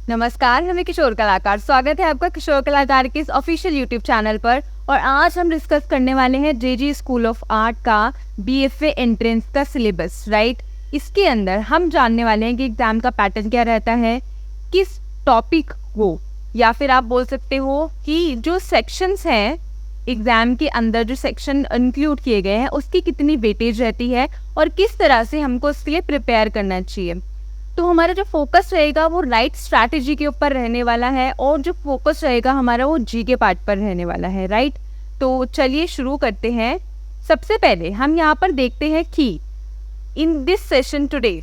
नमस्कार, हमें किशोर कलाकार। स्वागत है आपका किशोर कलाकार के इस ऑफिशियल यूट्यूब चैनल पर। और आज हम डिस्कस करने वाले हैं जेजी स्कूल ऑफ आर्ट का बीएफए एंट्रेंस का सिलेबस, राइट। इसके अंदर हम जानने वाले हैं कि एग्जाम का पैटर्न क्या रहता है, किस टॉपिक को, या फिर आप बोल सकते हो कि जो सेक्शंस हैं एग्जाम के अंदर, जो सेक्शन इंक्लूड किए गए हैं उसकी कितनी वेटेज रहती है और किस तरह से हमको उसके लिए प्रिपेयर करना चाहिए। तो हमारा जो फोकस रहेगा वो राइट स्ट्रैटेजी के ऊपर रहने वाला है और जो फोकस रहेगा हमारा वो जी के पार्ट पर रहने वाला है, राइट। तो चलिए शुरू करते हैं। सबसे पहले हम यहाँ पर देखते हैं कि in this session today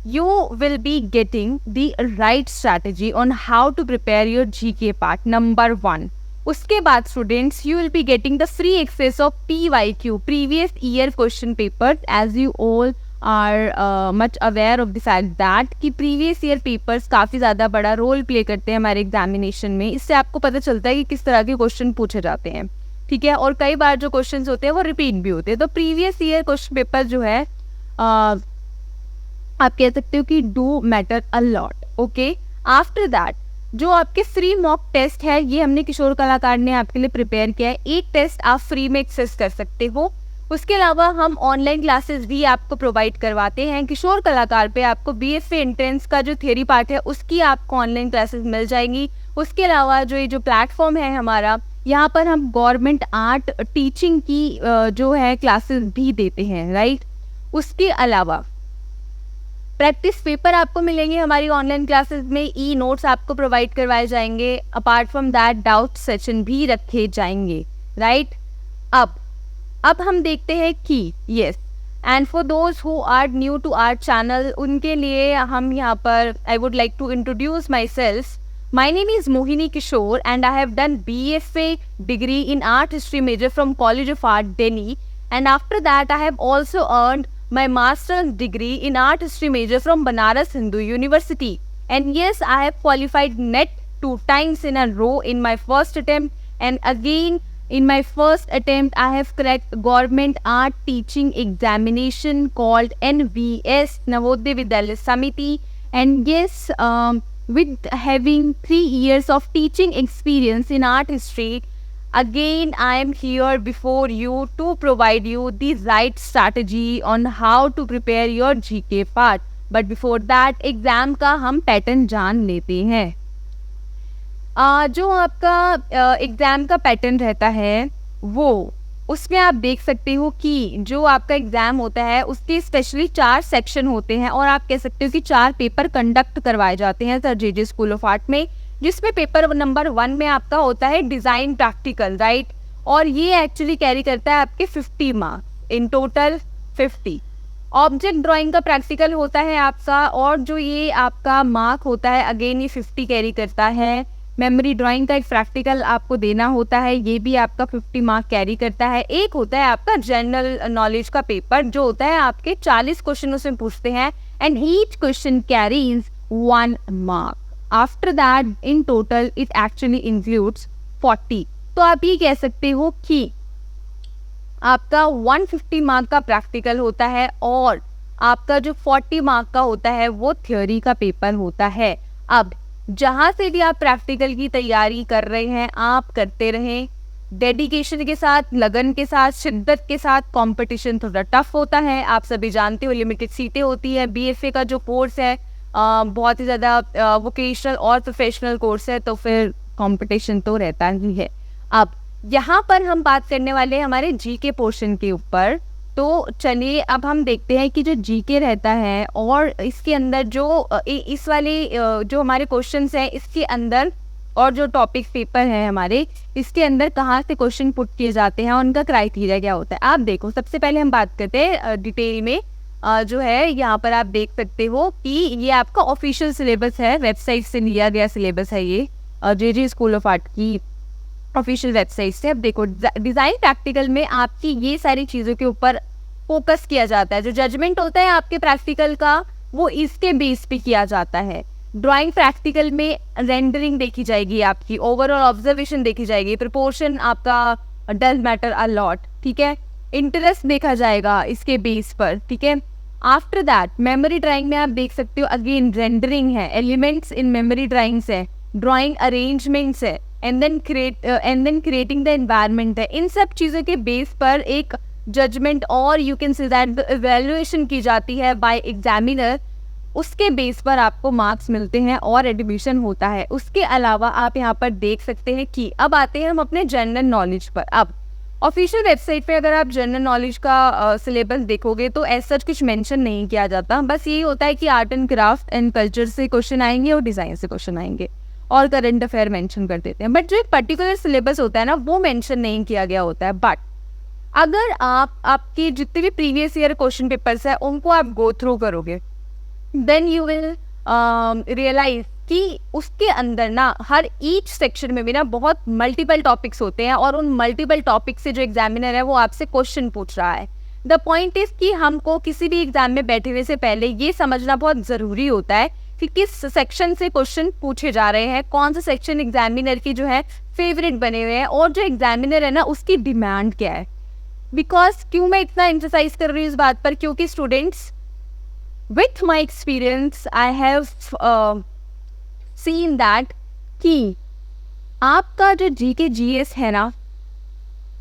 you will be getting the right strategy on how to prepare your GK part number 1. उसके बाद students you will be getting the free access of PYQ previous year question paper as you all are much aware of the fact that कि previous year papers काफ़ी ज़्यादा बड़ा role play करते हैं हमारे examination में। इससे आपको पता चलता है कि किस तरह के क्वेश्चन पूछे जाते हैं, ठीक है। और कई बार जो क्वेश्चन होते हैं वो रिपीट भी होते हैं। तो प्रीवियस ईयर क्वेश्चन पेपर जो है आप कह सकते हो कि do matter a lot, okay. After that जो आपके फ्री मॉक टेस्ट है ये हमने किशोर कलाकार ने आपके लिए प्रिपेयर किया है। एक टेस्ट आप फ्री में एक्सेस कर सकते हो। उसके अलावा हम ऑनलाइन क्लासेस भी आपको प्रोवाइड करवाते हैं। किशोर कलाकार पे आपको बीएफए एंट्रेंस का जो थियरी पार्ट है उसकी आपको ऑनलाइन क्लासेस मिल जाएंगी। उसके अलावा जो ये जो प्लेटफॉर्म है हमारा, यहाँ पर हम गवर्नमेंट आर्ट टीचिंग की जो है क्लासेस भी देते हैं, राइट। उसके अलावा प्रैक्टिस पेपर आपको मिलेंगे हमारी ऑनलाइन क्लासेस में, ई नोट्स आपको प्रोवाइड करवाए जाएंगे। Apart from that doubt session भी रखे जाएंगे, राइट। अब हम देखते हैं कि yes, and for those who are new to our channel, उनके लिए हम यहाँ पर I would like to introduce myself. My name is Mohini Kishore and I have done BFA degree in art history major from College of Art Delhi, and after that I have also earned my master's degree in art history major from Banaras Hindu University. And yes, I have qualified NET 2 times in a row in my first attempt, and again in my first attempt I have cracked government art teaching examination called NVS, Navodaya Vidyalaya Samiti. And yes, with having 3 years of teaching experience in art history, again I am here before you to provide you the right strategy on how to prepare your GK part. But before that exam का हम pattern जान लेते हैं। जो आपका exam का pattern रहता है वो, उसमें आप देख सकते हो कि जो आपका एग्जाम होता है उसके स्पेशली 4 सेक्शन होते हैं और आप कह सकते हो कि 4 पेपर कंडक्ट करवाए जाते हैं sir JJ school of art में। जिसमें पेपर नंबर 1 में आपका होता है डिज़ाइन प्रैक्टिकल, राइट। और ये एक्चुअली कैरी करता है आपके 50 marks, in total 50। Object drawing का प्रैक्टिकल होता है आपका, और जो ये आपका मार्क होता है अगेन ये 50 कैरी करता है। मेमोरी ड्राइंग का एक प्रैक्टिकल आपको देना होता है, ये भी आपका 50 मार्क कैरी करता है। एक होता है आपका जनरल नॉलेज का पेपर जो होता है आपके 40 क्वेश्चन उसमें पूछते हैं, and each question carries 1 mark. After that in total it actually includes 40। तो आप ये कह सकते हो कि आपका 150 मार्क का प्रैक्टिकल होता है और आपका जो 40 मार्क का होता है वो थ्योरी का पेपर होता है। अब जहाँ से भी आप प्रैक्टिकल की तैयारी कर रहे हैं आप करते रहें डेडिकेशन के साथ, लगन के साथ, शिद्दत के साथ। कंपटीशन थोड़ा टफ होता है, आप सभी जानते हो, लिमिटेड सीटें होती है। बीएफए का जो कोर्स है बहुत ही ज़्यादा वोकेशनल और प्रोफेशनल कोर्स है, तो फिर कंपटीशन तो रहता ही है। अब यहाँ पर हम बात करने वाले हैं हमारे जीके पोर्शन के ऊपर। तो चलिए अब हम देखते हैं कि जो जीके रहता है और इसके अंदर जो इस वाले जो हमारे क्वेश्चंस हैं इसके अंदर, और जो टॉपिक पेपर है हमारे इसके अंदर कहाँ से क्वेश्चन पुट किए जाते हैं और उनका क्राइटेरिया क्या होता है। आप देखो, सबसे पहले हम बात करते हैं डिटेल में। जो है यहाँ पर आप देख सकते हो कि ये आपका ऑफिशियल सिलेबस है, वेबसाइट से लिया गया सिलेबस है ये, जेजे स्कूल ऑफ आर्ट की ऑफिशियल वेबसाइट से। अब देखो, डिज़ाइन प्रैक्टिकल में आपकी ये सारी चीज़ों के ऊपर फोकस किया जाता है। जो जजमेंट होता है आपके प्रैक्टिकल का वो इसके बेस पे किया जाता है। ड्राइंग प्रैक्टिकल में रेंडरिंग देखी जाएगी, आपकी ओवरऑल ऑब्जर्वेशन देखी जाएगी, प्रपोर्शन आपका डज मैटर अ लॉट, ठीक है। इंटरेस्ट देखा जाएगा इसके बेस पर, ठीक है। आफ्टर दैट मेमोरी ड्राइंग में आप देख सकते हो अगेन रेंडरिंग है, एलिमेंट्स इन मेमोरी ड्राइंग्स है, ड्राइंग अरेंजमेंट्स है, and then creating the environment है। इन सब चीज़ों के बेस पर एक जजमेंट और you can say that evaluation की जाती है बाय एग्जामिनर। उसके बेस पर आपको मार्क्स मिलते हैं और एडमिशन होता है। उसके अलावा आप यहाँ पर देख सकते हैं कि अब आते हैं हम अपने जनरल नॉलेज पर। अब ऑफिशियल वेबसाइट पे अगर आप जनरल नॉलेज का सिलेबस देखोगे तो ऐसा कुछ मेंशन नहीं किया जाता, बस यही होता है कि art and craft and culture से क्वेश्चन आएंगे और डिज़ाइन से क्वेश्चन आएंगे और करंट अफेयर मेंशन कर देते हैं, बट जो एक पर्टिकुलर सिलेबस होता है ना वो मेंशन नहीं किया गया होता है। बट अगर आपके जितने भी प्रीवियस ईयर क्वेश्चन पेपर्स है उनको आप गो थ्रू करोगे, देन यू विल रियलाइज कि उसके अंदर ना हर ईच सेक्शन में भी ना बहुत मल्टीपल टॉपिक्स होते हैं और उन मल्टीपल टॉपिक से जो एग्जामिनर है वो आपसे क्वेश्चन पूछ रहा है। द पॉइंट इज कि हमको किसी भी एग्जाम में बैठे हुए से पहले ये समझना बहुत ज़रूरी होता है कि किस सेक्शन से क्वेश्चन पूछे जा रहे हैं, कौन सा सेक्शन एग्जामिनर की जो है फेवरेट बने हुए हैं और जो एग्जामिनर है ना उसकी डिमांड क्या है। बिकॉज क्यों मैं इतना एम्फसाइज कर रही हूँ इस बात पर, क्योंकि students with my experience I have seen that कि आपका जो जीके जीएस है ना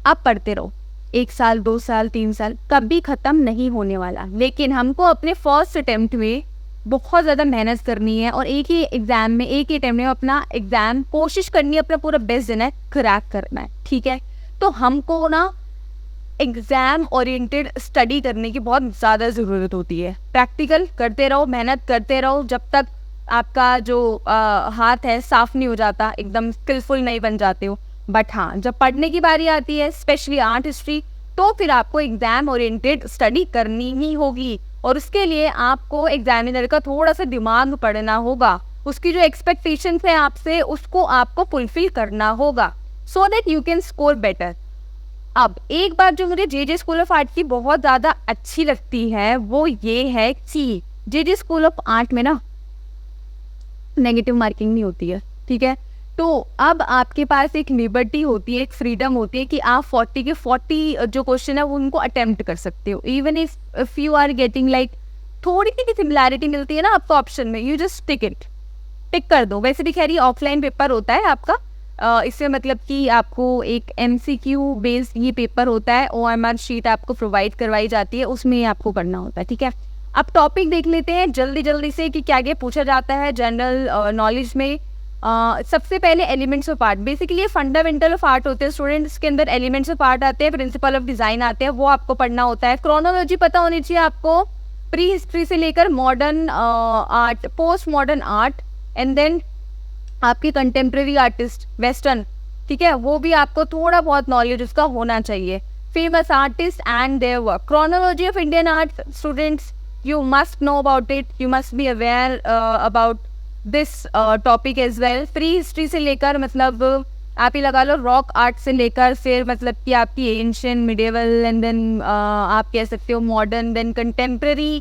आप पढ़ते रहो 1 साल 2 साल 3 साल कभी ख़त्म नहीं होने वाला, लेकिन हमको अपने फर्स्ट अटेम्प्ट में बहुत ज़्यादा मेहनत करनी है और एक ही एग्ज़ाम में एक ही अटेम्प्ट में अपना एग्ज़ाम कोशिश करनी है, अपना पूरा बेस्ट देना है, क्रैक करना है। ठीक है, तो हमको ना एग्ज़ाम ओरिएंटेड स्टडी करने की बहुत ज़्यादा ज़रूरत होती है। प्रैक्टिकल करते रहो, मेहनत करते रहो जब तक आपका जो हाथ है साफ नहीं हो जाता, एकदम स्किलफुल नहीं बन जाते हो। बट हाँ, जब पढ़ने की बारी आती है स्पेशली आर्ट हिस्ट्री, तो फिर आपको एग्ज़ाम ओरिएंटेड स्टडी करनी ही होगी और उसके लिए आपको एग्जामिनर का थोड़ा सा दिमाग पढ़ना होगा, उसकी जो एक्सपेक्टेशंस है आपसे उसको आपको फुलफिल करना होगा सो that you can score better. अब एक बात जो मुझे जे स्कूल ऑफ आर्ट की बहुत ज़्यादा अच्छी लगती है वो ये है कि जे स्कूल ऑफ आर्ट में ना नेगेटिव मार्किंग नहीं होती है। ठीक है, तो अब आपके पास एक लिबर्टी होती है, एक फ्रीडम होती है कि आप 40 के 40 जो क्वेश्चन है वो उनको अटेम्प्ट कर सकते हो। Even if you are getting like थोड़ी सी सिमिलैरिटी मिलती है ना आपको ऑप्शन में, यू जस्ट टिक कर दो। वैसे भी खैर ऑफलाइन पेपर होता है आपका, इससे मतलब कि आपको एक MCQ बेस्ड ये पेपर होता है, OMR शीट आपको प्रोवाइड करवाई जाती है, उसमें आपको करना होता है। ठीक है, अब टॉपिक देख लेते हैं जल्दी से कि क्या क्या पूछा जाता है जनरल नॉलेज में। सबसे पहले एलिमेंट्स ऑफ आर्ट, बेसिकली ये फंडामेंटल ऑफ आर्ट होते हैं स्टूडेंट्स, के अंदर एलिमेंट्स ऑफ आर्ट आते हैं, प्रिंसिपल ऑफ डिज़ाइन आते हैं, वो आपको पढ़ना होता है। क्रोनोलॉजी पता होनी चाहिए आपको, प्री हिस्ट्री से लेकर modern art, post modern art, and then आपके कंटेम्प्रेरी आर्टिस्ट वेस्टर्न, ठीक है, वो भी आपको थोड़ा बहुत नॉलेज उसका होना चाहिए। Famous artist and their work, chronology of Indian art students you must know about it, you must be aware about this topic as well। Pre history से लेकर मतलब आप ही लगा लो रॉक आर्ट से लेकर फिर मतलब कि आपकी एंशियंट, मिडिवल एंड देन आप कह सकते हो मॉडर्न, देन कंटेम्प्रेरी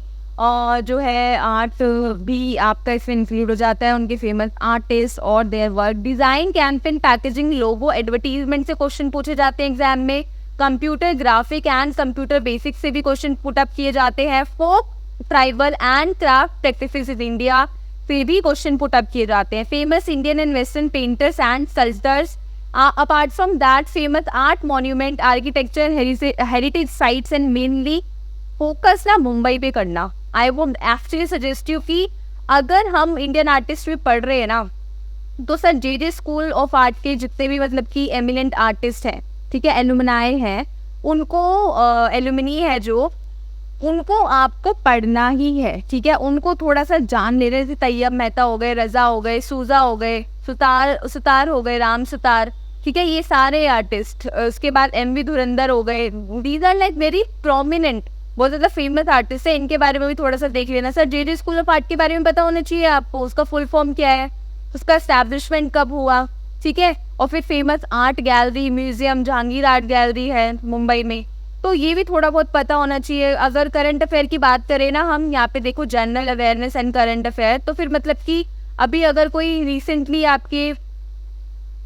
जो है आर्ट भी आपका इसमें इंक्लूड हो जाता है, उनके फेमस आर्टिस्ट और their work. Design, campaign, packaging, logo, advertisement से क्वेश्चन पूछे जाते हैं एग्जाम में। Computer graphic and computer basic से भी क्वेश्चन पुट अप किए जाते हैं। Folk, tribal and craft practices in India से भी क्वेश्चन पुट अप किए जाते हैं। Famous Indian and western painters and sculptors, apart from that famous art monument, architecture, heritage sites and mainly focus ना मुंबई पे करना। I would actually suggest you कि अगर हम इंडियन आर्टिस्ट भी पढ़ रहे हैं ना तो sir J school of art के जितने भी मतलब कि एमिनेंट आर्टिस्ट हैं, ठीक है, एलुमनाई हैं, उनको एलुमनी है जो, उनको आपको पढ़ना ही है। ठीक है, उनको थोड़ा सा जान ले रहे, जैसे तैयब मेहता हो गए, रज़ा हो गए, सूजा हो गए, सुतार हो गए, राम सुतार, ठीक है, ये सारे आर्टिस्ट। उसके बाद MV धुरंधर हो गए, these are like very prominent, बहुत ज़्यादा फेमस आर्टिस्ट है। इनके बारे में भी थोड़ा सा देख लेना। Sir J school of art के बारे में पता होना चाहिए आपको, उसका फुल फॉर्म क्या है, उसका एस्टैब्लिशमेंट कब हुआ, ठीक है, और फिर famous art gallery, museum, Jahangir art gallery है मुंबई में, तो ये भी थोड़ा बहुत पता होना चाहिए। अगर करंट अफेयर की बात करें ना हम यहाँ पे, देखो general awareness and current affair, तो फिर मतलब कि अभी अगर कोई रिसेंटली आपके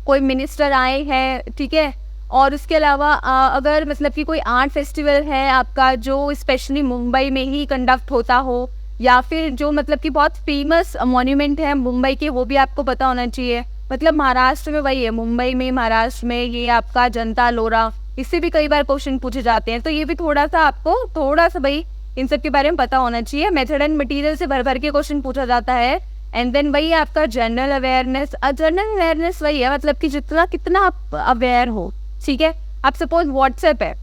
कोई मिनिस्टर आए हैं, ठीक है, और उसके अलावा अगर मतलब कि कोई आर्ट फेस्टिवल है आपका जो स्पेशली मुंबई में ही कंडक्ट होता हो, या फिर जो मतलब कि बहुत फेमस मॉन्यूमेंट है मुंबई के, वो भी आपको पता होना चाहिए। मतलब महाराष्ट्र में वही है, मुंबई में, महाराष्ट्र में ये आपका जनता लोरा, इससे भी कई बार क्वेश्चन पूछे जाते हैं। तो ये भी थोड़ा सा आपको थोड़ा सा भाई इन सब के बारे में पता होना चाहिए। मेथड एंड मटेरियल से भर भर के क्वेश्चन पूछा जाता है। एंड देन वही आपका जनरल अवेयरनेस। जनरल अवेयरनेस वही है मतलब कि जितना कितना आप अवेयर हो, ठीक है। आप सपोज व्हाट्सएप है,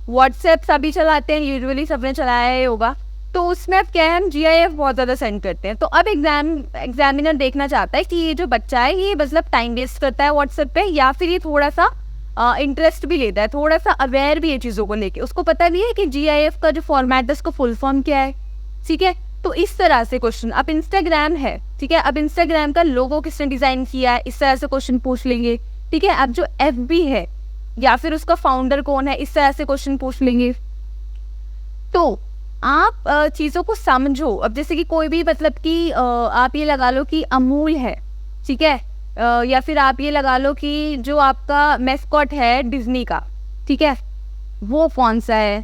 व्हाट्सएप सभी चलाते हैं, यूजुअली सबने चलाया ही होगा। तो उसमें अब क्या है, हम GIF बहुत ज़्यादा सेंड करते हैं। तो अब एग्जामिनर देखना चाहता है कि ये जो बच्चा है ये मतलब टाइम वेस्ट करता है व्हाट्सएप पे, या फिर ये थोड़ा सा इंटरेस्ट भी लेता है, थोड़ा सा अवेयर भी है चीज़ों को लेके, उसको पता भी है कि GIF का जो फॉर्मेट है उसको फुल फॉर्म क्या है, ठीक है। तो इस तरह से क्वेश्चन। अब इंस्टाग्राम है, ठीक है, अब इंस्टाग्राम का लोगो किसने डिज़ाइन किया है, इस तरह से क्वेश्चन पूछ लेंगे, ठीक है। अब जो FB है या फिर उसका फाउंडर कौन है, इस तरह से क्वेश्चन पूछ लेंगे। तो आप चीज़ों को समझो। अब जैसे कि कोई भी मतलब कि आप ये लगा लो कि अमूल है, ठीक है, या फिर आप ये लगा लो कि जो आपका मैस्कॉट है डिज्नी का, ठीक है, वो कौन सा है,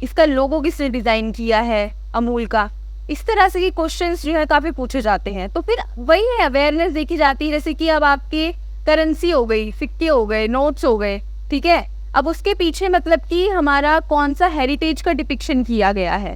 इसका लोगो किसने डिज़ाइन किया है अमूल का। इस तरह से ये क्वेश्चंस जो है काफ़ी पूछे जाते हैं। तो फिर वही है, अवेयरनेस देखी जाती है। जैसे कि अब आपके करेंसी हो गई, सिक्के हो गए, नोट्स हो गए, ठीक है, अब उसके पीछे मतलब कि हमारा कौन सा हेरिटेज का डिपिक्शन किया गया है।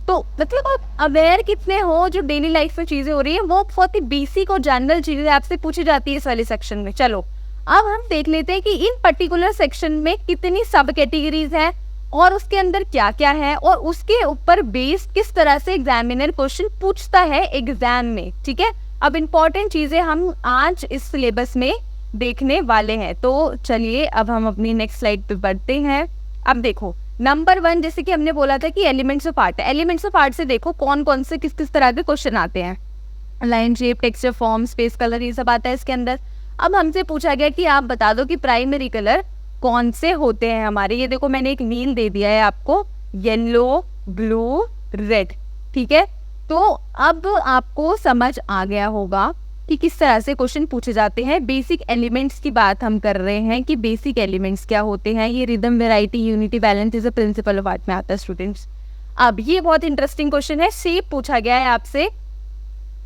तो मतलब आप अवेयर कितने हो जो डेली लाइफ में चीज़ें हो रही है, वो बहुत ही बेसिक और जनरल चीज़ें आपसे पूछी जाती है इस वाले सेक्शन में। चलो अब हम देख लेते हैं कि इन पर्टिकुलर सेक्शन में कितनी सब कैटेगरीज हैं और उसके अंदर क्या क्या है, और उसके ऊपर बेस्ड किस तरह से एग्जामिनर क्वेश्चन पूछता है एग्जाम में, ठीक है। अब इम्पॉर्टेंट चीज़ें हम आज इस सिलेबस में देखने वाले हैं। तो चलिए अब हम अपनी नेक्स्ट स्लाइड पे बढ़ते हैं। अब देखो नंबर 1, जैसे कि हमने बोला था कि एलिमेंट्स ऑफ आर्ट है। एलिमेंट्स ऑफ आर्ट से देखो कौन कौन से किस किस तरह के क्वेश्चन आते हैं। Line shape, texture, form, space, colour, ये सब आता है इसके अंदर। अब हमसे पूछा गया कि आप बता दो कि प्राइमरी कलर कौन से होते हैं हमारे। ये देखो मैंने एक नील दे दिया है आपको, येलो, ब्लू, रेड, ठीक है। तो अब आपको समझ आ गया होगा कि किस तरह से क्वेश्चन पूछे जाते हैं। बेसिक एलिमेंट्स की बात हम कर रहे हैं कि बेसिक एलिमेंट्स क्या होते हैं। ये rhythm, variety, unity, balance is a principle of art में आता है स्टूडेंट्स। अब ये बहुत इंटरेस्टिंग क्वेश्चन है। शेप पूछा गया है आपसे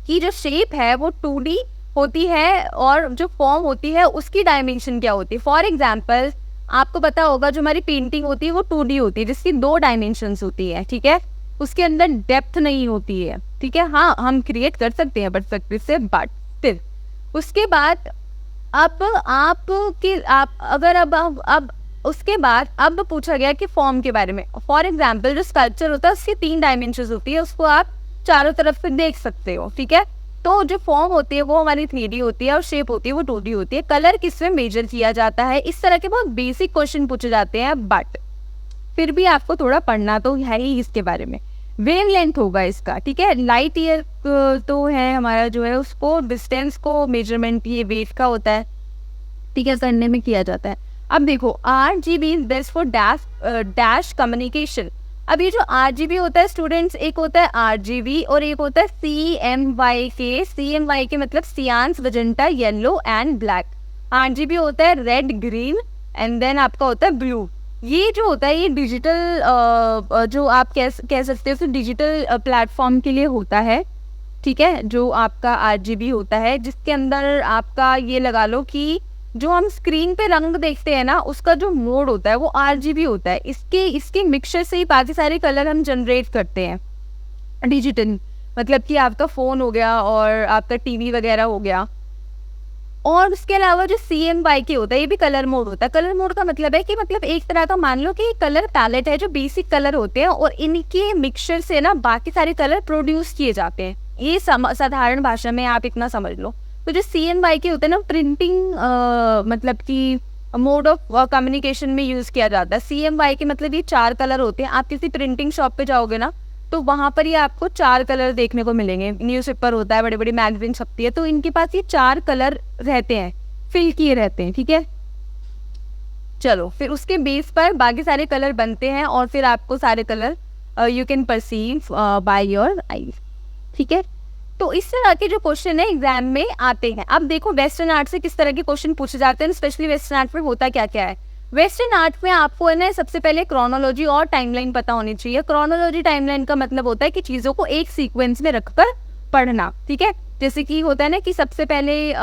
कि जो शेप है वो 2D होती है और जो फॉर्म होती है उसकी डायमेंशन क्या होती है। फॉर एग्जाम्पल आपको पता होगा जो हमारी पेंटिंग होती है वो 2D होती है जिसकी 2 डायमेंशंस होती है, ठीक है, उसके अंदर डेप्थ नहीं होती है, ठीक है। हाँ हम क्रिएट कर सकते हैं पर्सपेक्टिव से, बट फिर उसके बाद अब उसके बाद अब पूछा गया कि फॉर्म के बारे में। फॉर एग्जाम्पल जो स्कल्पचर होता है उसकी 3 डायमेंशंस होती है, उसको आप चारों तरफ से देख सकते हो, ठीक है। तो जो फॉर्म होती है वो हमारी 3D होती है और शेप होती है वो 2D होती है। कलर किसमें मेजर किया जाता है, इस तरह के बहुत बेसिक क्वेश्चन पूछे जाते हैं, बट फिर भी आपको थोड़ा पढ़ना तो है ही इसके बारे में। वेव लेंथ होगा इसका, ठीक है। लाइट ईयर तो है हमारा जो है उसको डिस्टेंस को मेजरमेंट ये वेव का होता है, ठीक है, करने में किया जाता है। अब देखो RGB is best for dash communication. अब ये जो RGB होता है स्टूडेंट्स, एक होता है RGB और एक होता है CMYK। CMYK मतलब सियान, magenta, yellow and black. RGB होता है रेड, ग्रीन एंड देन आपका होता है ब्लू। ये जो होता है ये डिजिटल जो आप कह सकते हो डिजिटल प्लेटफॉर्म के लिए होता है, ठीक है, जो आपका RGB होता है जिसके अंदर आपका ये लगा लो कि जो हम स्क्रीन पे रंग देखते हैं ना उसका जो मोड होता है वो RGB होता है। इसके मिक्सचर से ही बाकी सारे कलर हम जनरेट करते हैं डिजिटल, मतलब कि आपका फ़ोन हो गया और आपका TV वगैरह हो गया। और उसके अलावा जो CMYK होता है ये भी कलर मोड होता है। कलर मोड का मतलब है कि मतलब एक तरह का मान लो कि कलर पैलेट है जो बेसिक कलर होते हैं और इनके मिक्सचर से ना बाकी सारे कलर प्रोड्यूस किए जाते हैं। ये साधारण भाषा में आप इतना समझ लो। तो जो CMYK होता है ना प्रिंटिंग मतलब कि मोड ऑफ कम्युनिकेशन में यूज़ किया जाता है। CMYK मतलब ये 4 कलर होते हैं। आप किसी प्रिंटिंग शॉप पे जाओगे ना तो वहाँ पर ये आपको 4 कलर देखने को मिलेंगे। न्यूज़पेपर होता है, बड़ी बड़ी मैगजीन छपती है, तो इनके पास ये 4 कलर रहते हैं, फिल किए रहते हैं, ठीक है। चलो फिर उसके बेस पर बाकी सारे कलर बनते हैं और फिर आपको सारे colour you can perceive by your eyes, ठीक है। तो इस तरह के जो क्वेश्चन है एग्जाम में आते हैं। अब देखो वेस्टर्न आर्ट से किस तरह के क्वेश्चन पूछे जाते हैं, स्पेशली वेस्टर्न आर्ट में होता क्या क्या है। वेस्टर्न आर्ट में आपको है ना सबसे पहले क्रोनोलॉजी और टाइमलाइन पता होनी चाहिए। क्रोनोलॉजी टाइमलाइन का मतलब होता है कि चीज़ों को एक सीक्वेंस में रखकर पढ़ना, ठीक है। जैसे कि होता है ना कि सबसे पहले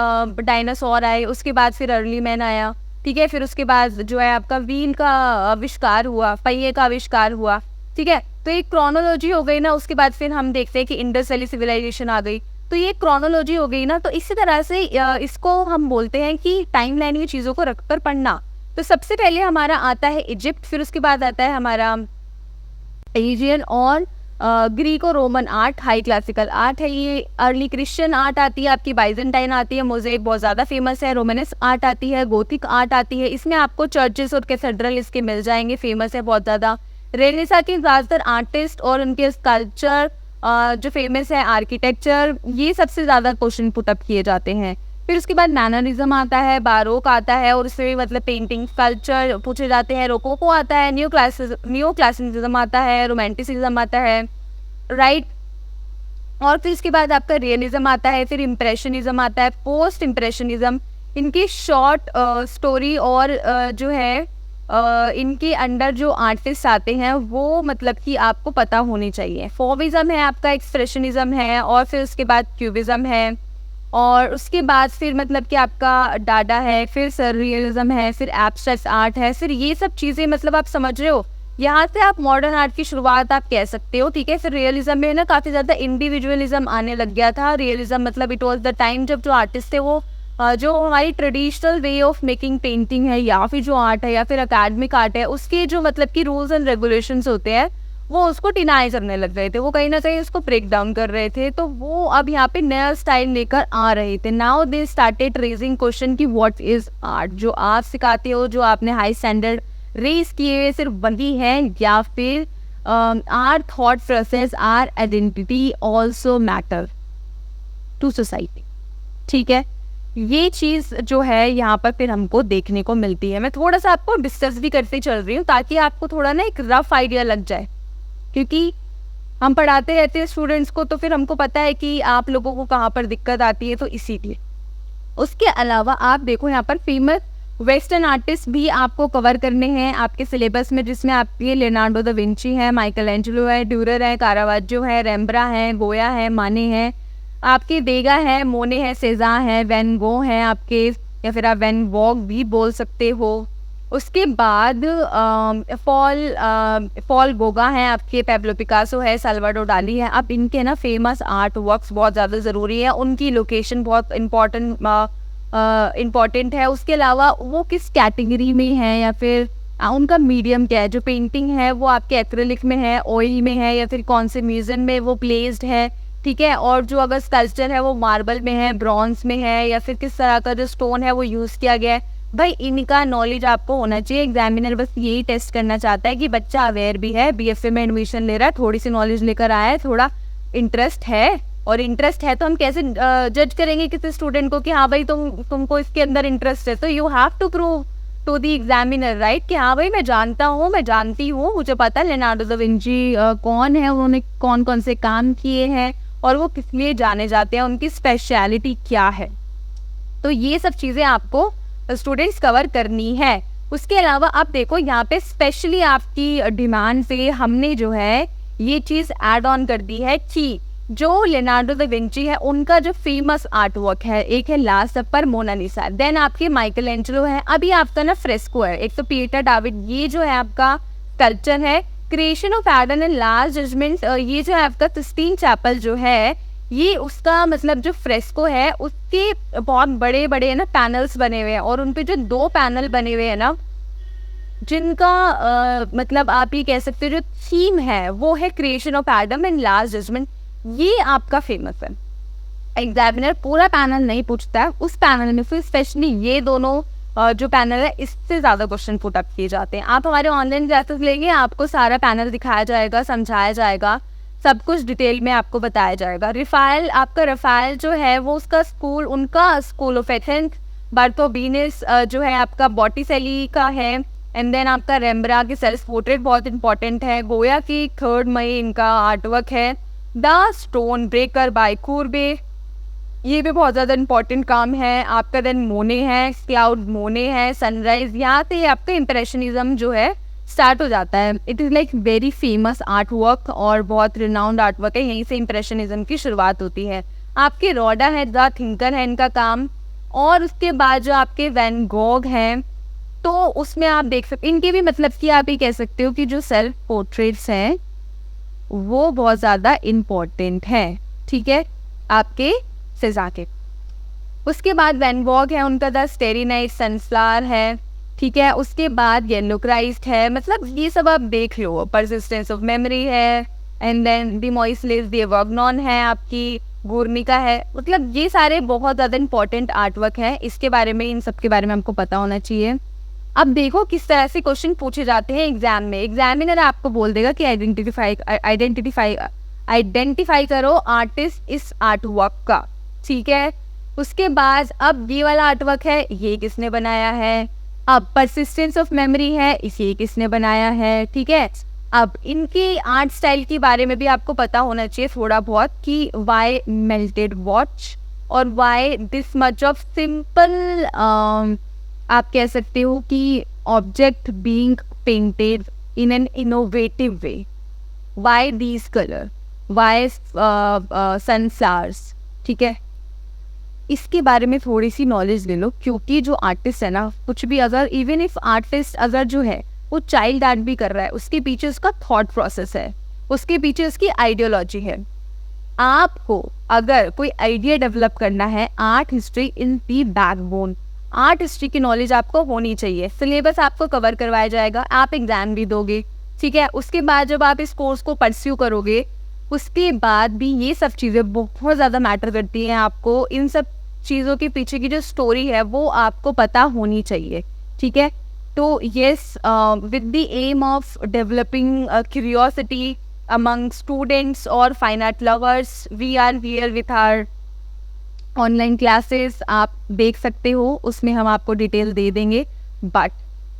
डायनासोर आए, उसके बाद फिर अर्ली मैन आया, ठीक है, फिर उसके बाद जो है आपका व्हील का आविष्कार हुआ, पहिए का आविष्कार हुआ, ठीक है। तो एक क्रोनोलॉजी हो गई ना। उसके बाद फिर हम देखते हैं कि इंडस वैली सिविलाइजेशन आ गई, तो ये क्रोनोलॉजी हो गई ना। तो इसी तरह से इसको हम बोलते हैं कि टाइमलाइन में चीज़ों को रखकर पढ़ना। तो सबसे पहले हमारा आता है इजिप्ट, फिर उसके बाद आता है हमारा एजियन और ग्रीक और Roman art, high classical art है ये। अर्ली क्रिश्चियन आर्ट आती है आपकी, बाइजेंटाइन आती है, मोज़ेक बहुत ज़्यादा फेमस है, रोमानेस्क आर्ट आती है, गोथिक आर्ट आती है। इसमें आपको चर्चेस और कैथेड्रल इसके मिल जाएंगे, फेमस है बहुत ज़्यादा। रेनेसां के ज़्यादातर आर्टिस्ट और उनके स्कल्पचर जो फेमस है, आर्किटेक्चर, ये सबसे ज़्यादा क्वेश्चन पुटअप किए जाते हैं। फिर उसके बाद मैनरिज्म आता है, बारोक आता है और उसमें मतलब पेंटिंग स्कल्पचर पूछे जाते हैं। रोकोको आता है, न्यू क्लासिसिज्म आता है, रोमांटिसिज्म आता है, राइट। और फिर इसके बाद आपका रियलिज्म आता है, फिर इम्प्रेशनिज्म आता है, पोस्ट इम्प्रेशनिज्म। इनकी शॉर्ट स्टोरी और जो है इनके अंडर जो आर्टिस्ट आते हैं वो मतलब कि आपको पता होनी चाहिए। फॉविज्म है आपका, एक्सप्रेशनिज्म है, और फिर उसके बाद क्यूबिज्म है, और उसके बाद फिर मतलब कि आपका डाडा है, फिर सररियलिज्म है, फिर एब्स्ट्रैक्ट आर्ट है। फिर ये सब चीज़ें मतलब आप समझ रहे हो, यहाँ से आप मॉडर्न आर्ट की शुरुआत आप कह सकते हो, ठीक है। फिर रियलिज्म में ना काफ़ी ज़्यादा इंडिविजुअलिज्म आने लग गया था। रियलिज्म मतलब इट वॉज द टाइम जब जो आर्टिस्ट थे वो जो हमारी traditional way of making painting है या फिर जो आर्ट है या फिर अकेडमिक आर्ट है, उसके जो मतलब कि रूल्स एंड रेगुलेशंस होते हैं वो उसको डिनाई करने लग गए थे, वो कहीं ना कहीं उसको ब्रेक डाउन कर रहे थे। तो वो अब यहाँ पे नया स्टाइल लेकर आ रहे थे। Now they started raising question कि व्हाट इज आर्ट। जो आप सिखाते हो, जो आपने हाई स्टैंडर्ड रेज किए हुए, सिर्फ वही है या फिर our thought process, our identity also matter to society, ठीक है। ये चीज़ जो है यहाँ पर फिर हमको देखने को मिलती है। मैं थोड़ा सा आपको डिस्कस भी करते चल रही हूँ ताकि आपको थोड़ा ना एक रफ आइडिया लग जाए, क्योंकि हम पढ़ाते रहते हैं स्टूडेंट्स को, तो फिर हमको पता है कि आप लोगों को कहाँ पर दिक्कत आती है, तो इसीलिए। उसके अलावा आप देखो यहाँ पर फेमस वेस्टर्न आर्टिस्ट भी आपको कवर करने हैं आपके सिलेबस में, जिसमें आपके लियोनार्डो दा विंची है, माइकल एंजेलो है, ड्यूरर है, कारावाजो है, रेम्ब्रा है, गोया है, माने है, आपके देगा है, मोने है, सेज़ान है, वैन गो है आपके, या फिर आप वैन वॉग भी बोल सकते हो। उसके बाद पॉल गोगा है आपके, पैब्लो पिकासो है, साल्वाडोर डाली है। अब इनके ना फेमस आर्ट वर्क्स बहुत ज़्यादा ज़रूरी है, उनकी लोकेशन बहुत इम्पॉर्टेंट है। उसके अलावा वो किस कैटेगरी में है या फिर उनका मीडियम क्या है, जो पेंटिंग है वो आपके एक्रेलिक में है, ऑयल में है, या फिर कौन से म्यूजियम में वो प्लेस्ड है, ठीक है। और जो अगर स्कल्पचर है वो मार्बल में है, ब्रॉन्ज में है, या फिर किस तरह का जो स्टोन है वो यूज़ किया गया है। भाई इनका नॉलेज आपको होना चाहिए। एग्जामिनर बस यही टेस्ट करना चाहता है कि बच्चा अवेयर भी है, बीएफए में एडमिशन ले रहा है, थोड़ी सी नॉलेज लेकर आया है, थोड़ा इंटरेस्ट है। और इंटरेस्ट है तो हम कैसे जज करेंगे किसी स्टूडेंट को कि हाँ भाई तुमको इसके अंदर इंटरेस्ट है। तो you have to prove to the examiner, right, कि हाँ भाई मैं जानता हूँ, मैं जानती हूँ, मुझे पता है लियोनार्डो दा विंची कौन है, उन्होंने कौन कौन से काम किए हैं और वो किस लिए जाने जाते हैं, उनकी स्पेशलिटी क्या है। तो ये सब चीज़ें आपको स्टूडेंट्स कवर करनी है। उसके अलावा आप देखो यहाँ पे स्पेशली आपकी डिमांड से हमने जो है ये चीज़ ऐड ऑन कर दी है कि जो लियोनार्डो दा विंची है उनका जो फेमस आर्ट वर्क है, एक है लास्ट सपर, मोनालिसा, देन आपके माइकल एंजेलो है, अभी आपका ना फ्रेस्को है, एक तो पीटर डाविड, ये जो है आपका स्कल्पचर है, creation of Eden and last judgment, ये जो है आपका सिस्टीन चैपल जो है, ये उसका मतलब जो फ्रेस्को है उसके बहुत बड़े बड़े ना पैनल्स बने हुए हैं, और उन पे जो 2 पैनल बने हुए हैं ना, जिनका मतलब आप ये कह सकते हो जो थीम है वो है creation of Adam and last judgment, ये आपका फेमस है। एग्जामिनर पूरा पैनल नहीं पूछता है, उस पैनल में फिर स्पेशली ये दोनों जो पैनल है इससे ज़्यादा क्वेश्चन पुट अप किए जाते हैं। आप हमारे ऑनलाइन क्लासेस लेंगे, आपको सारा पैनल दिखाया जाएगा, समझाया जाएगा, सब कुछ डिटेल में आपको बताया जाएगा। रिफाइल, आपका रफाइल जो है वो उसका स्कूल, उनका स्कूल ऑफ एथेंस, बार्थोबीनिस जो है आपका बॉटिसेली का है, एंड देन आपका रेम्ब्रा की सेल्फ पोर्ट्रेट बहुत इंपॉर्टेंट है, गोया की 3 मई इनका आर्टवर्क है, द स्टोन ब्रेकर बाय कूर्बे, ये भी बहुत ज़्यादा इंपॉर्टेंट काम है आपका। देन मोने है, क्लाउड मोने है, सनराइज, यहाँ से आपका इम्प्रेशनिज्म जो है स्टार्ट हो जाता है। It is like very famous art work और बहुत रिनाउंड आर्ट वर्क है, यहीं से इम्प्रेशनिज्म की शुरुआत होती है। आपके रोडा है, द थिंकर है इनका काम। और उसके बाद जो आपके वैन गॉग हैं, तो उसमें आप देख सकते, इनके भी मतलब कि आप ये कह सकते हो कि जो सेल्फ पोर्ट्रेट्स हैं वो बहुत ज़्यादा इम्पोर्टेंट हैं, ठीक है, आपके सेज़ा के। उसके बाद वैन गॉग है, उनका द स्टेरी नाइट सनफ्लावर है, ठीक है। उसके बाद येलो क्राइस्ट है, मतलब ये सब आप देख लो। परसिस्टेंस ऑफ मेमोरी है, एंड देन द मॉइसलेस द वर्गनॉन है, आपकी गुर्निका है। मतलब ये सारे बहुत ज़्यादा इंपॉर्टेंट आर्ट वर्क है, इसके बारे में, इन सब के बारे में हमको पता होना चाहिए। अब देखो किस तरह से क्वेश्चन पूछे जाते हैं एग्जाम में। एग्जामिनर आपको बोल देगा कि आइडेंटिफाई करो आर्टिस्ट इस आर्ट वर्क का, ठीक है। उसके बाद अब ये वाला आर्ट वर्क है, ये किसने बनाया है। अब परसिस्टेंस ऑफ मेमोरी है, इसे किसने बनाया है, ठीक है। अब इनकी आर्ट स्टाइल के बारे में भी आपको पता होना चाहिए थोड़ा बहुत कि वाई मेल्टेड वॉच और why this much of simple, आप कह सकते हो कि object being painted in an innovative way, why these colour, why sunflowers, ठीक है। इसके बारे में थोड़ी सी नॉलेज ले लो, क्योंकि जो आर्टिस्ट है ना, कुछ भी अगर इवन इफ आर्टिस्ट अगर जो है वो चाइल्ड आर्ट भी कर रहा है, उसके पीछे उसका थॉट प्रोसेस है, उसके पीछे उसकी आइडियोलॉजी है। आपको अगर कोई आइडिया डेवलप करना है, art history in the backbone, art history की नॉलेज आपको होनी चाहिए। सिलेबस आपको कवर करवाया जाएगा, आप एग्जाम भी दोगे, ठीक है। उसके बाद जब आप इस कोर्स को परस्यू करोगे, उसके बाद भी ये सब चीज़ें बहुत ज़्यादा मैटर करती हैं। आपको इन सब चीज़ों के पीछे की जो स्टोरी है वो आपको पता होनी चाहिए, ठीक है। तो yes, with the aim of developing curiosity among students और fine art lovers, we are here with our online classes. आप देख सकते हो, उसमें हम आपको डिटेल दे देंगे। बट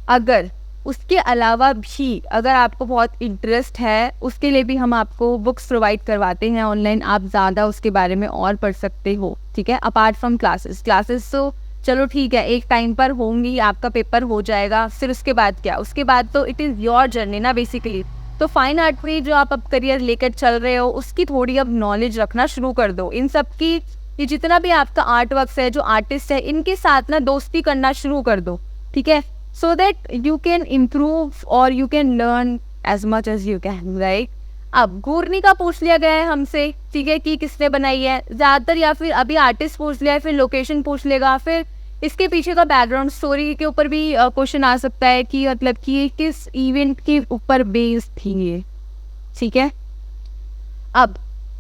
अगर उसके अलावा भी अगर आपको बहुत इंटरेस्ट है, उसके लिए भी हम आपको बुक्स प्रोवाइड करवाते हैं ऑनलाइन, आप ज़्यादा उसके बारे में और पढ़ सकते हो, ठीक है। अपार्ट फ्रॉम क्लासेस तो चलो ठीक है, एक टाइम पर होंगी, आपका पेपर हो जाएगा, फिर उसके बाद क्या, उसके बाद तो इट इज़ योर जर्नी ना बेसिकली। तो फाइन आर्ट में जो आप अब करियर लेकर चल रहे हो, उसकी थोड़ी अब नॉलेज रखना शुरू कर दो। इन सब की, ये जितना भी आपका आर्ट वर्क है, जो आर्टिस्ट है, इनके साथ ना दोस्ती करना शुरू कर दो, ठीक है। So that you can improve और you can learn as much as you can, right. अब गुर्निका पूछ लिया गया है हमसे, ठीक है, कि किसने बनाई है ज़्यादातर, या फिर अभी आर्टिस्ट पूछ लिया है, फिर लोकेशन पूछ लेगा, फिर इसके पीछे का बैकग्राउंड स्टोरी के ऊपर भी क्वेश्चन आ सकता है कि मतलब कि किस इवेंट के ऊपर बेस्ड थी ये, ठीक है। अब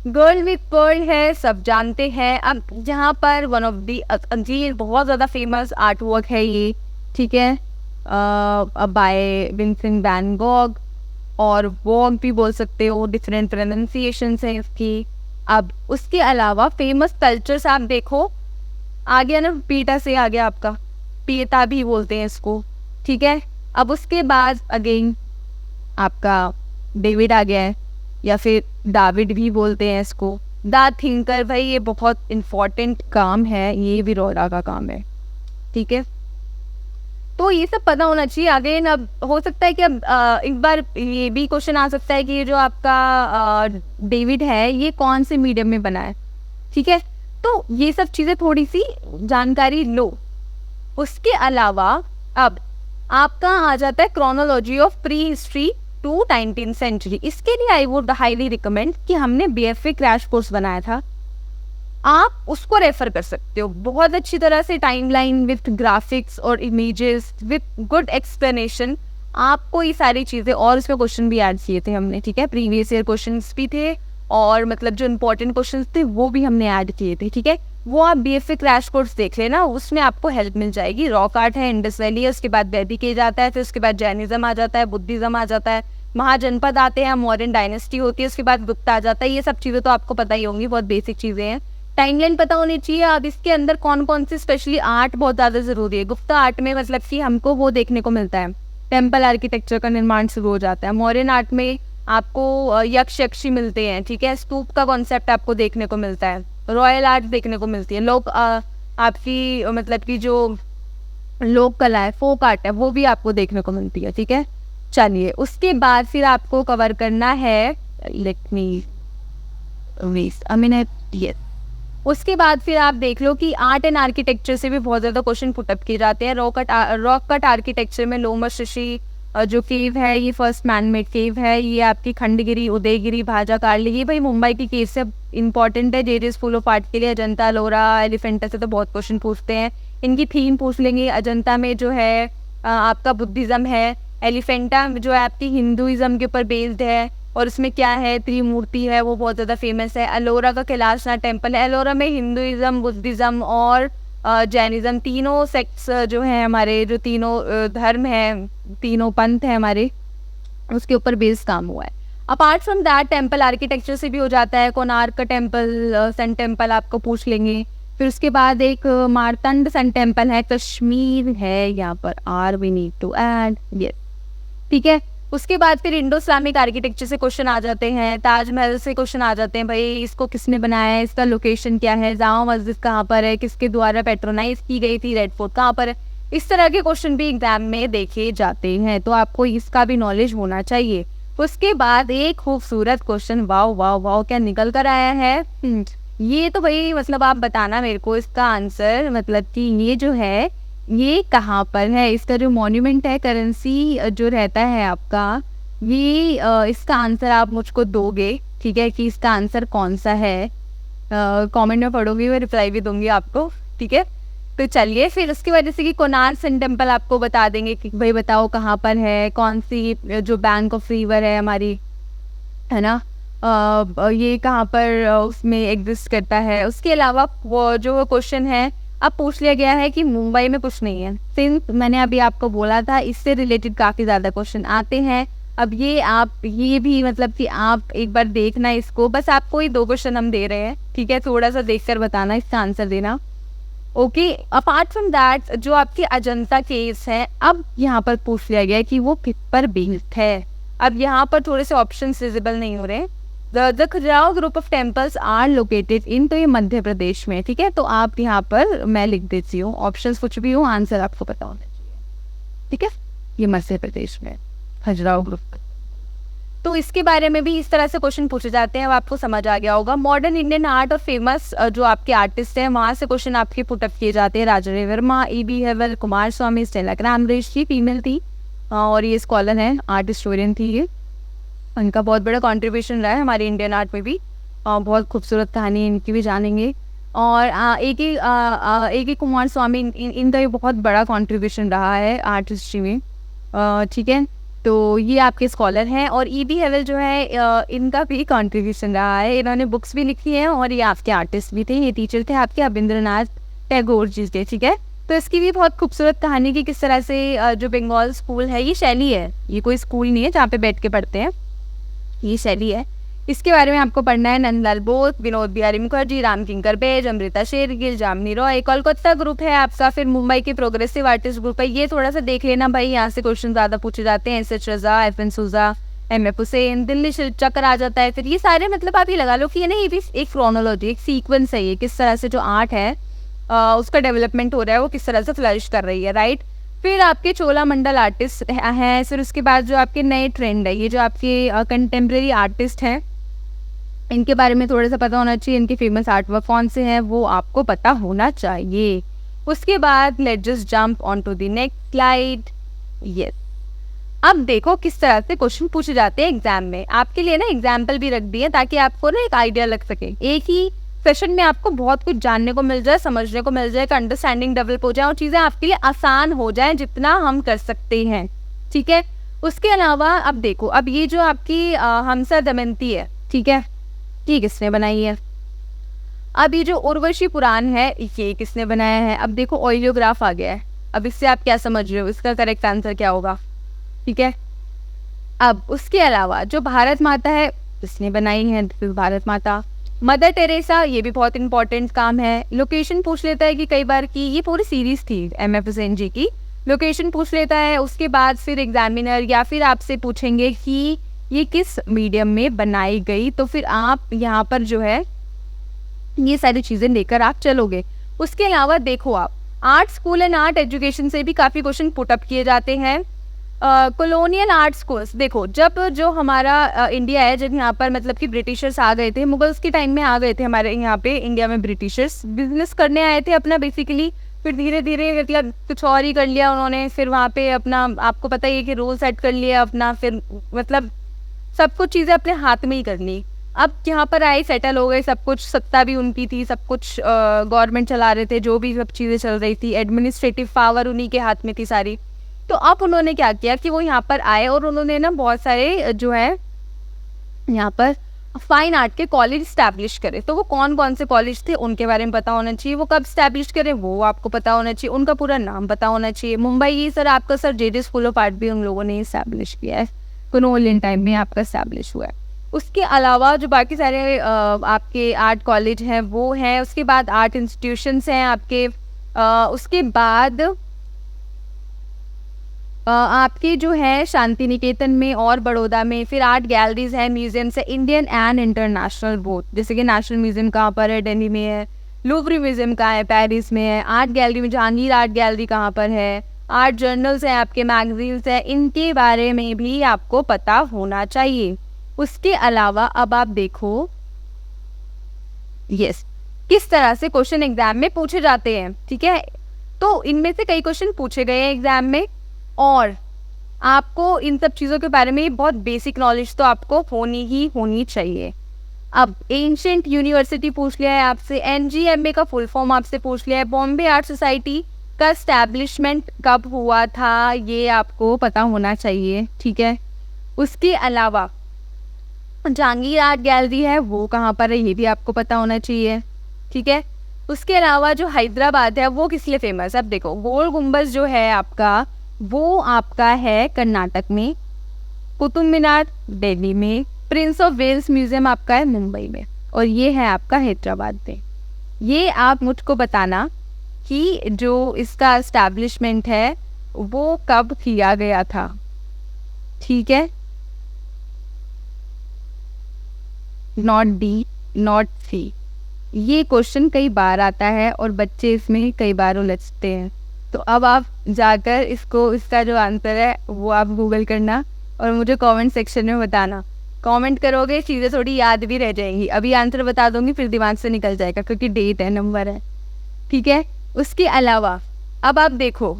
गर्ल विथ पर्ल है, सब जानते हैं। अब जहाँ पर वन ऑफ दी बहुत ज़्यादा फेमस आर्ट वर्क है ये, ठीक है, बाय विंसेंट वैन गॉग, और वॉग भी बोल सकते हो, डिफरेंट प्रोनाउंसिएशंस हैं इसकी। अब उसके अलावा फेमस कल्चर्स आप देखो, आ गया ना, पीटा से आ गया आपका, पीता भी बोलते हैं इसको, ठीक है। अब उसके बाद अगेन आपका डेविड आ गया है, या फिर डाविड भी बोलते हैं इसको। द थिंकर, भाई ये बहुत इम्पॉर्टेंट काम है, ये भी रोरा का काम है, ठीक है। तो ये सब पता होना चाहिए। अगेन अब हो सकता है कि अब एक बार ये भी क्वेश्चन आ सकता है कि ये जो आपका डेविड है, ये कौन से मीडियम में बना है, ठीक है। तो ये सब चीज़ें थोड़ी सी जानकारी लो। उसके अलावा अब आपका आ जाता है chronology of pre history to 19th century. इसके लिए आई वुड हाईली रिकमेंड कि हमने BFA क्रैश कोर्स बनाया था, आप उसको रेफर कर सकते हो। बहुत अच्छी तरह से टाइमलाइन विथ ग्राफिक्स और इमेजेस विथ गुड एक्सप्लेनेशन, आपको ये सारी चीज़ें, और इसमें क्वेश्चन भी ऐड किए थे हमने, ठीक है। प्रीवियस ईयर क्वेश्चंस भी थे, और मतलब जो इंपॉर्टेंट क्वेश्चंस थे वो भी हमने ऐड किए थे, ठीक है। वो आप BFA क्रैश कोर्स देख लेना, उसमें आपको हेल्प मिल जाएगी। रॉक आर्ट है, इंडस वैली है, उसके बाद वैदिक एज आता है, फिर उसके बाद जैनिज्म आ जाता है, बुद्धिज्म आ जाता है, महाजनपद आते हैं, मॉडर्न डायनेस्टी होती है, उसके बाद गुप्ता आ जाता है। ये सब चीज़ें तो आपको पता ही होंगी, बहुत बेसिक चीज़ें हैं। टाइमलाइन पता होनी चाहिए। अब इसके अंदर कौन कौन सी स्पेशली आर्ट बहुत ज़्यादा ज़रूरी है। गुप्ता आर्ट में मतलब कि हमको वो देखने को मिलता है, टेम्पल आर्किटेक्चर का निर्माण शुरू हो जाता है। मॉडर्न आर्ट में आपको यक्ष यक्षी मिलते हैं, ठीक है, स्तूप का कॉन्सेप्ट आपको देखने को मिलता है, रॉयल आर्ट देखने को मिलती है, लोग आपकी मतलब कि जो लोक कला है, फोक आर्ट है, वो भी आपको देखने को मिलती है। ठीक है, चलिए उसके बाद फिर आपको कवर करना है, let me waste a minute, yes. उसके बाद फिर आप देख लो कि आर्ट एंड आर्किटेक्चर से भी बहुत ज़्यादा क्वेश्चन पुटअप किए जाते हैं। रॉक कट आर्किटेक्चर में लोमस ऋषि जो केव है, ये फर्स्ट मैनमेड केव है। ये आपकी खंडगिरी, उदयगिरी, भाजा कार्ली, ये भाई मुंबई की केव से इंपॉर्टेंट है। जेजे स्कूल ऑफ आर्ट के लिए अजंता, एलोरा, एलिफेंटा से तो बहुत क्वेश्चन पूछते हैं। इनकी थीम पूछ लेंगे। अजंता में जो है आपका बुद्धिज़्म है, एलिफेंटा जो है आपकी हिंदुज़म के ऊपर बेस्ड है, और उसमें क्या है, त्रिमूर्ति है, वो बहुत ज़्यादा फेमस है। एलोरा का कैलाशनाथ टेम्पल है। एलोरा में हिंदुज़म, बुद्धिज़्म और जैनिज़्म, तीनों सेक्ट्स जो हैं हमारे, जो तीनों धर्म हैं, तीनों पंथ हैं हमारे, उसके ऊपर बेस्ड काम हुआ है। Apart from that temple architecture से भी हो जाता है। कोणार्क का टेम्पल, सन टेम्पल आपको पूछ लेंगे। फिर उसके बाद एक मार्तंड सन टेम्पल है, कश्मीर है यहाँ पर, are we need to add, yes, ठीक है। उसके बाद फिर इंडो इस्लामिक आर्किटेक्चर से क्वेश्चन आ जाते हैं। ताजमहल से क्वेश्चन आ जाते हैं, भाई इसको किसने बनाया है, इसका लोकेशन क्या है, जामा मस्जिद कहाँ पर है, किसके द्वारा पेट्रोनाइज की गई थी, रेड फोर्ट कहाँ पर है। इस तरह के क्वेश्चन भी एग्जाम में देखे जाते हैं, तो आपको इसका भी नॉलेज होना चाहिए। उसके बाद एक खूबसूरत क्वेश्चन, वाओ वाओ वाओ, क्या निकल कर आया है, ये तो भाई मतलब आप बताना मेरे को इसका आंसर, मतलब कि ये जो है ये कहाँ पर है, इसका जो मॉन्यूमेंट है, करेंसी जो रहता है आपका, ये इसका आंसर आप मुझको दोगे, ठीक है, कि इसका आंसर कौन सा है। कमेंट में पढ़ूंगी, मैं रिप्लाई भी दूंगी आपको, ठीक है। तो चलिए फिर उसकी वजह से कि कोणार्क सन टेम्पल आपको बता देंगे कि भाई बताओ कहाँ पर है, कौन सी जो बैंक ऑफ रिवर है हमारी, है ना, ये कहाँ पर उसमें एग्जिस्ट करता है। उसके अलावा वो जो क्वेश्चन है अब पूछ लिया गया है कि मुंबई में कुछ नहीं है। सिंस मैंने अभी आपको बोला था, इससे रिलेटेड काफ़ी ज़्यादा क्वेश्चन आते हैं। अब ये आप ये भी मतलब कि आप एक बार देखना इसको, बस आपको ही 2 क्वेश्चन हम दे रहे हैं, ठीक है, थोड़ा सा देख कर बताना, इसका आंसर देना, ओके। अपार्ट फ्रॉम दैट जो आपकी अजंता केव्स है, अब यहाँ पर पूछ लिया गया है कि वो किस पर बेस्ड है। अब यहाँ पर थोड़े से ऑप्शन विजिबल नहीं हो रहे। The Khajuraho group of temples are located in, तो ये मध्य प्रदेश में, ठीक है। तो आप यहाँ पर मैं लिख देती हूँ, ऑप्शंस कुछ भी हो, आंसर आपको पता होना चाहिए, ठीक है। ये मध्य प्रदेश में खजुराहो ग्रुप। तो इसके बारे में भी इस तरह से क्वेश्चन पूछे जाते हैं, अब आपको समझ आ गया होगा। मॉडर्न इंडियन आर्ट और फेमस जो आपके आर्टिस्ट हैं, वहाँ से क्वेश्चन आपके पुटअप किए जाते हैं। राजा रविवर्मा, E.B. हेवल, कुमार स्वामी, स्टेला क्रैमब्रिज, ये फीमेल थी और ये स्कॉलर हैं, आर्ट हिस्टोरियन थी ये। उनका बहुत बड़ा कंट्रीब्यूशन रहा है हमारे इंडियन आर्ट में भी, बहुत खूबसूरत कहानी इनकी भी जानेंगे। और A.K. कुमार स्वामी, इनका भी बहुत बड़ा कंट्रीब्यूशन रहा है आर्ट हिस्ट्री में, ठीक है। तो ये आपके स्कॉलर हैं। और E.B. हेवल जो है इनका भी कंट्रीब्यूशन रहा है, इन्होंने बुक्स भी लिखी हैं और ये आपके आर्टिस्ट भी थे, ये टीचर थे आपके रविंद्रनाथ टैगोर जी के, ठीक है। तो इसकी भी बहुत खूबसूरत कहानी की किस तरह से जो बंगाल स्कूल है, ये शैली है, ये कोई स्कूल नहीं है जहाँ पे बैठ के पढ़ते हैं, ये शैली है। इसके बारे में आपको पढ़ना है। नंदलाल बोस, विनोद बिहारी मुखर्जी, राम किंकर बेज, अमृता शेरगिल, जामिनी रॉय, कोलकाता ग्रुप है आपका। फिर मुंबई के प्रोग्रेसिव आर्टिस्ट ग्रुप है, ये थोड़ा सा देख लेना भाई, यहाँ से क्वेश्चन ज़्यादा पूछे जाते हैं। S.H. रजा, F.N. सूजा, M.F. हुसैन, दिल्ली शिल्प चक्र आ जाता है। फिर ये सारे मतलब आप ये लगा लो कि ये ना, ये भी एक क्रोनोलॉजी, एक सीक्वेंस है, ये किस तरह से जो आर्ट है उसका डेवलपमेंट हो रहा है, वो किस तरह से फ्लरिश कर रही है, राइट। फिर आपके चोला मंडल आर्टिस्ट हैं। फिर उसके बाद जो आपके नए ट्रेंड है, ये जो आपके कंटेम्प्रेरी आर्टिस्ट हैं, इनके बारे में थोड़ा सा पता होना चाहिए। इनके फेमस आर्ट वर्क कौन से हैं वो आपको पता होना चाहिए। उसके बाद let's just jump on to the next slide, yes. अब देखो किस तरह से क्वेश्चन पूछे जाते हैं एग्जाम में। आपके लिए ना एग्जाम्पल भी रख दिए ताकि आपको ना एक आइडिया लग सके, एक ही सेशन में आपको बहुत कुछ जानने को मिल जाए, समझने को मिल जाए, एक अंडरस्टैंडिंग डेवलप हो जाए और चीज़ें आपके लिए आसान हो जाए जितना हम कर सकते हैं, ठीक है। उसके अलावा अब देखो, अब ये जो आपकी हमसा दमयंती है, ठीक है, ये किसने बनाई है। अब ये जो उर्वशी पुराण है, ये किसने बनाया है। अब देखो ऑडियोग्राफ आ गया है, अब इससे आप क्या समझ रहे हो, इसका करेक्ट आंसर क्या होगा, ठीक है। अब उसके अलावा जो भारत माता है, किसने बनाई है, भारत माता। मदर टेरेसा, ये भी बहुत इंपॉर्टेंट काम है। लोकेशन पूछ लेता है कि कई बार की, ये पूरी सीरीज थी M.F. हुसैन जी की, लोकेशन पूछ लेता है। उसके बाद फिर एग्जामिनर या फिर आपसे पूछेंगे कि ये किस मीडियम में बनाई गई, तो फिर आप यहाँ पर जो है ये सारी चीज़ें लेकर आप चलोगे। उसके अलावा देखो आप art school and art education से भी काफ़ी क्वेश्चन पुट अप किए जाते हैं। कॉलोनियल आर्ट स्कूल्स देखो, जब जो हमारा इंडिया है, जब यहाँ पर मतलब कि ब्रिटिशर्स आ गए थे, मुगल्स के टाइम में आ गए थे हमारे यहाँ पे इंडिया में ब्रिटिशर्स, बिजनेस करने आए थे अपना बेसिकली। फिर धीरे धीरे मतलब कुछ और ही कर लिया उन्होंने, फिर वहाँ पे अपना आपको पता ही है कि रूल सेट कर लिया अपना, फिर मतलब सब कुछ चीज़ें अपने हाथ में ही कर ली। अब यहाँ पर आए, सेटल हो गए, सब कुछ, सत्ता भी उनकी थी, सब कुछ गवर्नमेंट चला रहे थे, जो भी सब चीज़ें चल रही थी, एडमिनिस्ट्रेटिव पावर उन्हीं के हाथ में थी सारी। तो अब उन्होंने क्या किया कि वो यहाँ पर आए और उन्होंने ना बहुत सारे जो है यहाँ पर फाइन आर्ट के कॉलेज स्टैब्लिश करे। तो वो कौन कौन से कॉलेज थे उनके बारे में पता होना चाहिए, वो कब स्टैब्लिश करे वो आपको पता होना चाहिए, उनका पूरा नाम पता होना चाहिए। मुंबई ये सर आपका sir JJ school of art भी उन लोगों ने स्टैब्लिश किया है, कॉलोनियल टाइम में आपका स्टैब्लिश हुआ है। उसके अलावा जो बाकी सारे आपके आर्ट कॉलेज हैं वो हैं, उसके बाद आर्ट इंस्टीट्यूशंस हैं आपके, उसके बाद आपके जो है शांति निकेतन में और बड़ौदा में, फिर आर्ट गैलरीज है, म्यूजियम्स है, इंडियन एंड इंटरनेशनल बोथ, जैसे कि नेशनल म्यूजियम कहाँ पर है, दिल्ली में है, लूवरी म्यूजियम कहाँ है, पेरिस में है, आर्ट गैलरी में जहांगीर आर्ट गैलरी कहाँ पर है, आर्ट जर्नल्स हैं आपके, मैगजीन्स हैं, इनके बारे में भी आपको पता होना चाहिए। उसके अलावा अब आप देखो यस किस तरह से क्वेश्चन एग्जाम में पूछे जाते हैं, ठीक है। तो इनमें से कई क्वेश्चन पूछे गए हैं एग्जाम में, और आपको इन सब चीज़ों के बारे में बहुत बेसिक नॉलेज तो आपको होनी चाहिए। अब एंशिएंट यूनिवर्सिटी पूछ लिया है आपसे, एनजीएमए का फुल फॉर्म आपसे पूछ लिया है, बॉम्बे आर्ट सोसाइटी का एस्टैब्लिशमेंट कब हुआ था ये आपको पता होना चाहिए, ठीक है। उसके अलावा जहांगीर आर्ट गैलरी है वो कहाँ पर है ये भी आपको पता होना चाहिए, ठीक है। उसके अलावा जो हैदराबाद है वो किस लिए फेमस है, अब देखो गोल गुम्बज जो है आपका वो आपका है कर्नाटक में, कुतुब मीनार दिल्ली में, प्रिंस ऑफ वेल्स म्यूजियम आपका है मुंबई में, और ये है आपका हैदराबाद में। ये आप मुझको बताना कि जो इसका एस्टैब्लिशमेंट है वो कब किया गया था, ठीक है। नॉट डी नॉट सी, ये क्वेश्चन कई बार आता है और बच्चे इसमें कई बार उलझते हैं। तो अब आप जाकर इसका जो आंसर है वो आप गूगल करना और मुझे कमेंट सेक्शन में बताना। कमेंट करोगे चीज़ें थोड़ी याद भी रह जाएंगी, अभी आंसर बता दूंगी फिर दिमाग से निकल जाएगा क्योंकि डेट है, नंबर है, ठीक है। उसके अलावा अब आप देखो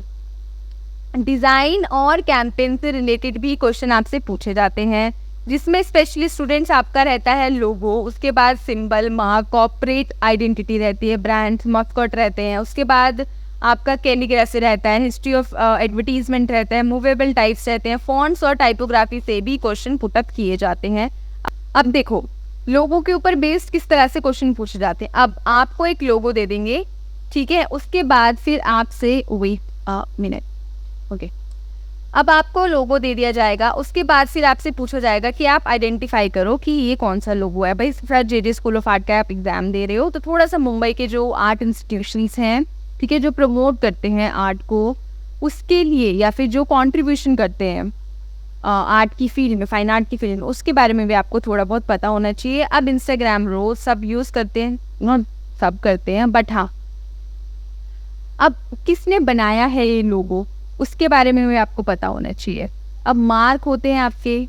डिज़ाइन और कैंपेन से रिलेटेड भी क्वेश्चन आपसे पूछे जाते हैं, जिसमें स्पेशली स्टूडेंट्स आपका रहता है लोगो, उसके बाद सिंबल, मार्क, कॉर्पोरेट आइडेंटिटी रहती है, ब्रांड्स, मस्कट रहते हैं, उसके बाद आपका कैलीग्राफी रहता है, हिस्ट्री ऑफ एडवर्टीजमेंट रहता है, मूवेबल टाइप्स रहते हैं, फॉन्ट्स और टाइपोग्राफी से भी क्वेश्चन पुट अप किए जाते हैं। अब देखो लोगों के ऊपर बेस्ड किस तरह से क्वेश्चन पूछे जाते हैं। अब आपको एक लोगो दे देंगे, ठीक है, उसके बाद फिर आपसे मिनट ओके, अब आपको लोगो दे दिया जाएगा, उसके बाद फिर आपसे पूछा जाएगा कि आप आइडेंटिफाई करो कि ये कौन सा लोगो है। भाई फिर जेजे स्कूल ऑफ आर्ट का आप एग्जाम दे रहे हो तो थोड़ा सा मुंबई के जो आर्ट इंस्टीट्यूशंस हैं, ठीक है, जो प्रमोट करते हैं आर्ट को, उसके लिए या फिर जो कंट्रीब्यूशन करते हैं आर्ट की फील्ड में, फाइन आर्ट की फील्ड में, उसके बारे में भी आपको थोड़ा बहुत पता होना चाहिए। अब इंस्टाग्राम रोज सब यूज़ करते हैं, नॉट सब करते हैं बट हाँ, अब किसने बनाया है ये लोगो उसके बारे में भी आपको पता होना चाहिए। अब मार्क होते हैं आपके,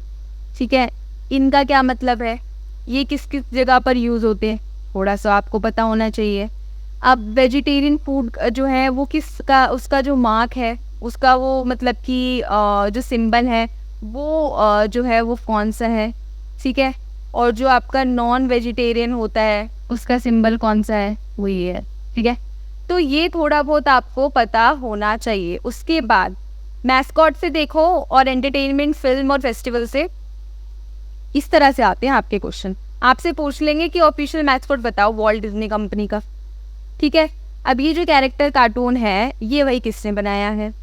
ठीक है, इनका क्या मतलब है, ये किस किस जगह पर यूज़ होते हैं थोड़ा सा आपको पता होना चाहिए। अब वेजिटेरियन फूड जो है वो किसका, उसका जो मार्क है उसका वो मतलब कि जो सिंबल है वो जो है वो कौन सा है, ठीक है, और जो आपका नॉन वेजिटेरियन होता है उसका सिंबल कौन सा है, वो ये है, ठीक है। तो ये थोड़ा बहुत आपको पता होना चाहिए। उसके बाद मैस्कॉट से देखो और एंटरटेनमेंट, फिल्म और फेस्टिवल से इस तरह से आते हैं आपके क्वेश्चन। आपसे पूछ लेंगे कि ऑफिशियल मैस्कॉट बताओ वॉल्ट डिज्नी कंपनी का, ठीक है। अब ये जो कैरेक्टर कार्टून है ये वही किसने बनाया है।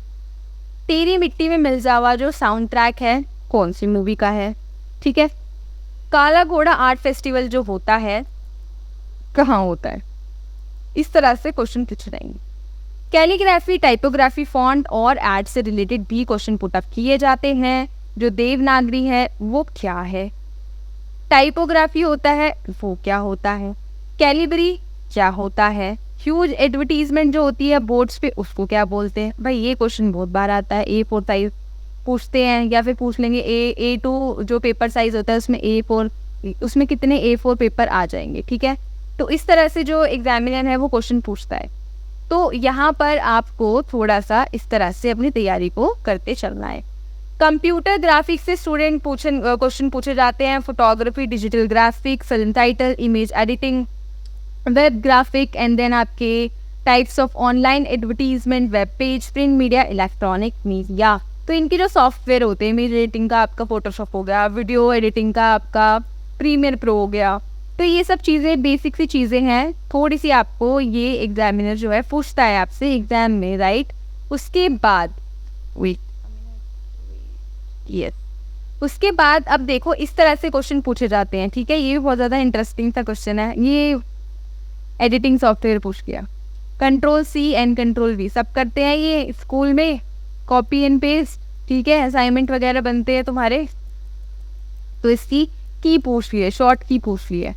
तेरी मिट्टी में मिल जावा जो साउंड ट्रैक है कौन सी मूवी का है, ठीक है। काला घोड़ा आर्ट फेस्टिवल जो होता है कहाँ होता है, इस तरह से क्वेश्चन पूछ रहेंगे। कैलीग्राफी, टाइपोग्राफी, फॉन्ट और एड से रिलेटेड भी क्वेश्चन पुट अप किए जाते हैं। जो देवनागरी है वो क्या है, टाइपोग्राफी होता है वो क्या होता है, कैलिबरी क्या होता है? ह्यूज एडवर्टीजमेंट जो होती है बोर्ड्स पे उसको क्या बोलते हैं? भाई ये क्वेश्चन बहुत बार आता है। A4 साइज पूछते हैं या फिर पूछ लेंगे A2 जो पेपर साइज होता है उसमें A4, उसमें कितने A4 पेपर आ जाएंगे, ठीक है। तो इस तरह से जो एग्जामिनर है वो क्वेश्चन पूछता है। तो यहाँ पर आपको थोड़ा सा इस तरह से अपनी तैयारी को करते चलना है। कंप्यूटर ग्राफिक्स से स्टूडेंट क्वेश्चन पूछे जाते हैं। Photography, digital graphic, film title, image editing, web graphic, and then आपके types of online advertisement, web page, print media, electronic media. तो इनके जो सॉफ्टवेयर होते हैं, इमेज एडिटिंग का आपका फोटोशॉप हो गया, वीडियो एडिटिंग का आपका प्रीमियर प्रो हो गया। तो ये सब चीज़ें बेसिक सी चीज़ें हैं। थोड़ी सी आपको ये एग्जामिनर जो है पूछता है आपसे एग्जाम में, राइट। उसके बाद यस उसके बाद अब देखो इस तरह से क्वेश्चन पूछे जाते हैं, ठीक है। ये भी बहुत ज़्यादा इंटरेस्टिंग सा क्वेश्चन है। ये एडिटिंग सॉफ्टवेयर पूछ गया, Ctrl+C एंड Ctrl+V सब करते हैं ये स्कूल में, कॉपी एंड पेस्ट, ठीक है। असाइनमेंट वगैरह बनते हैं तुम्हारे, तो इसकी की पूछ ली है, शॉर्ट की पूछ ली है।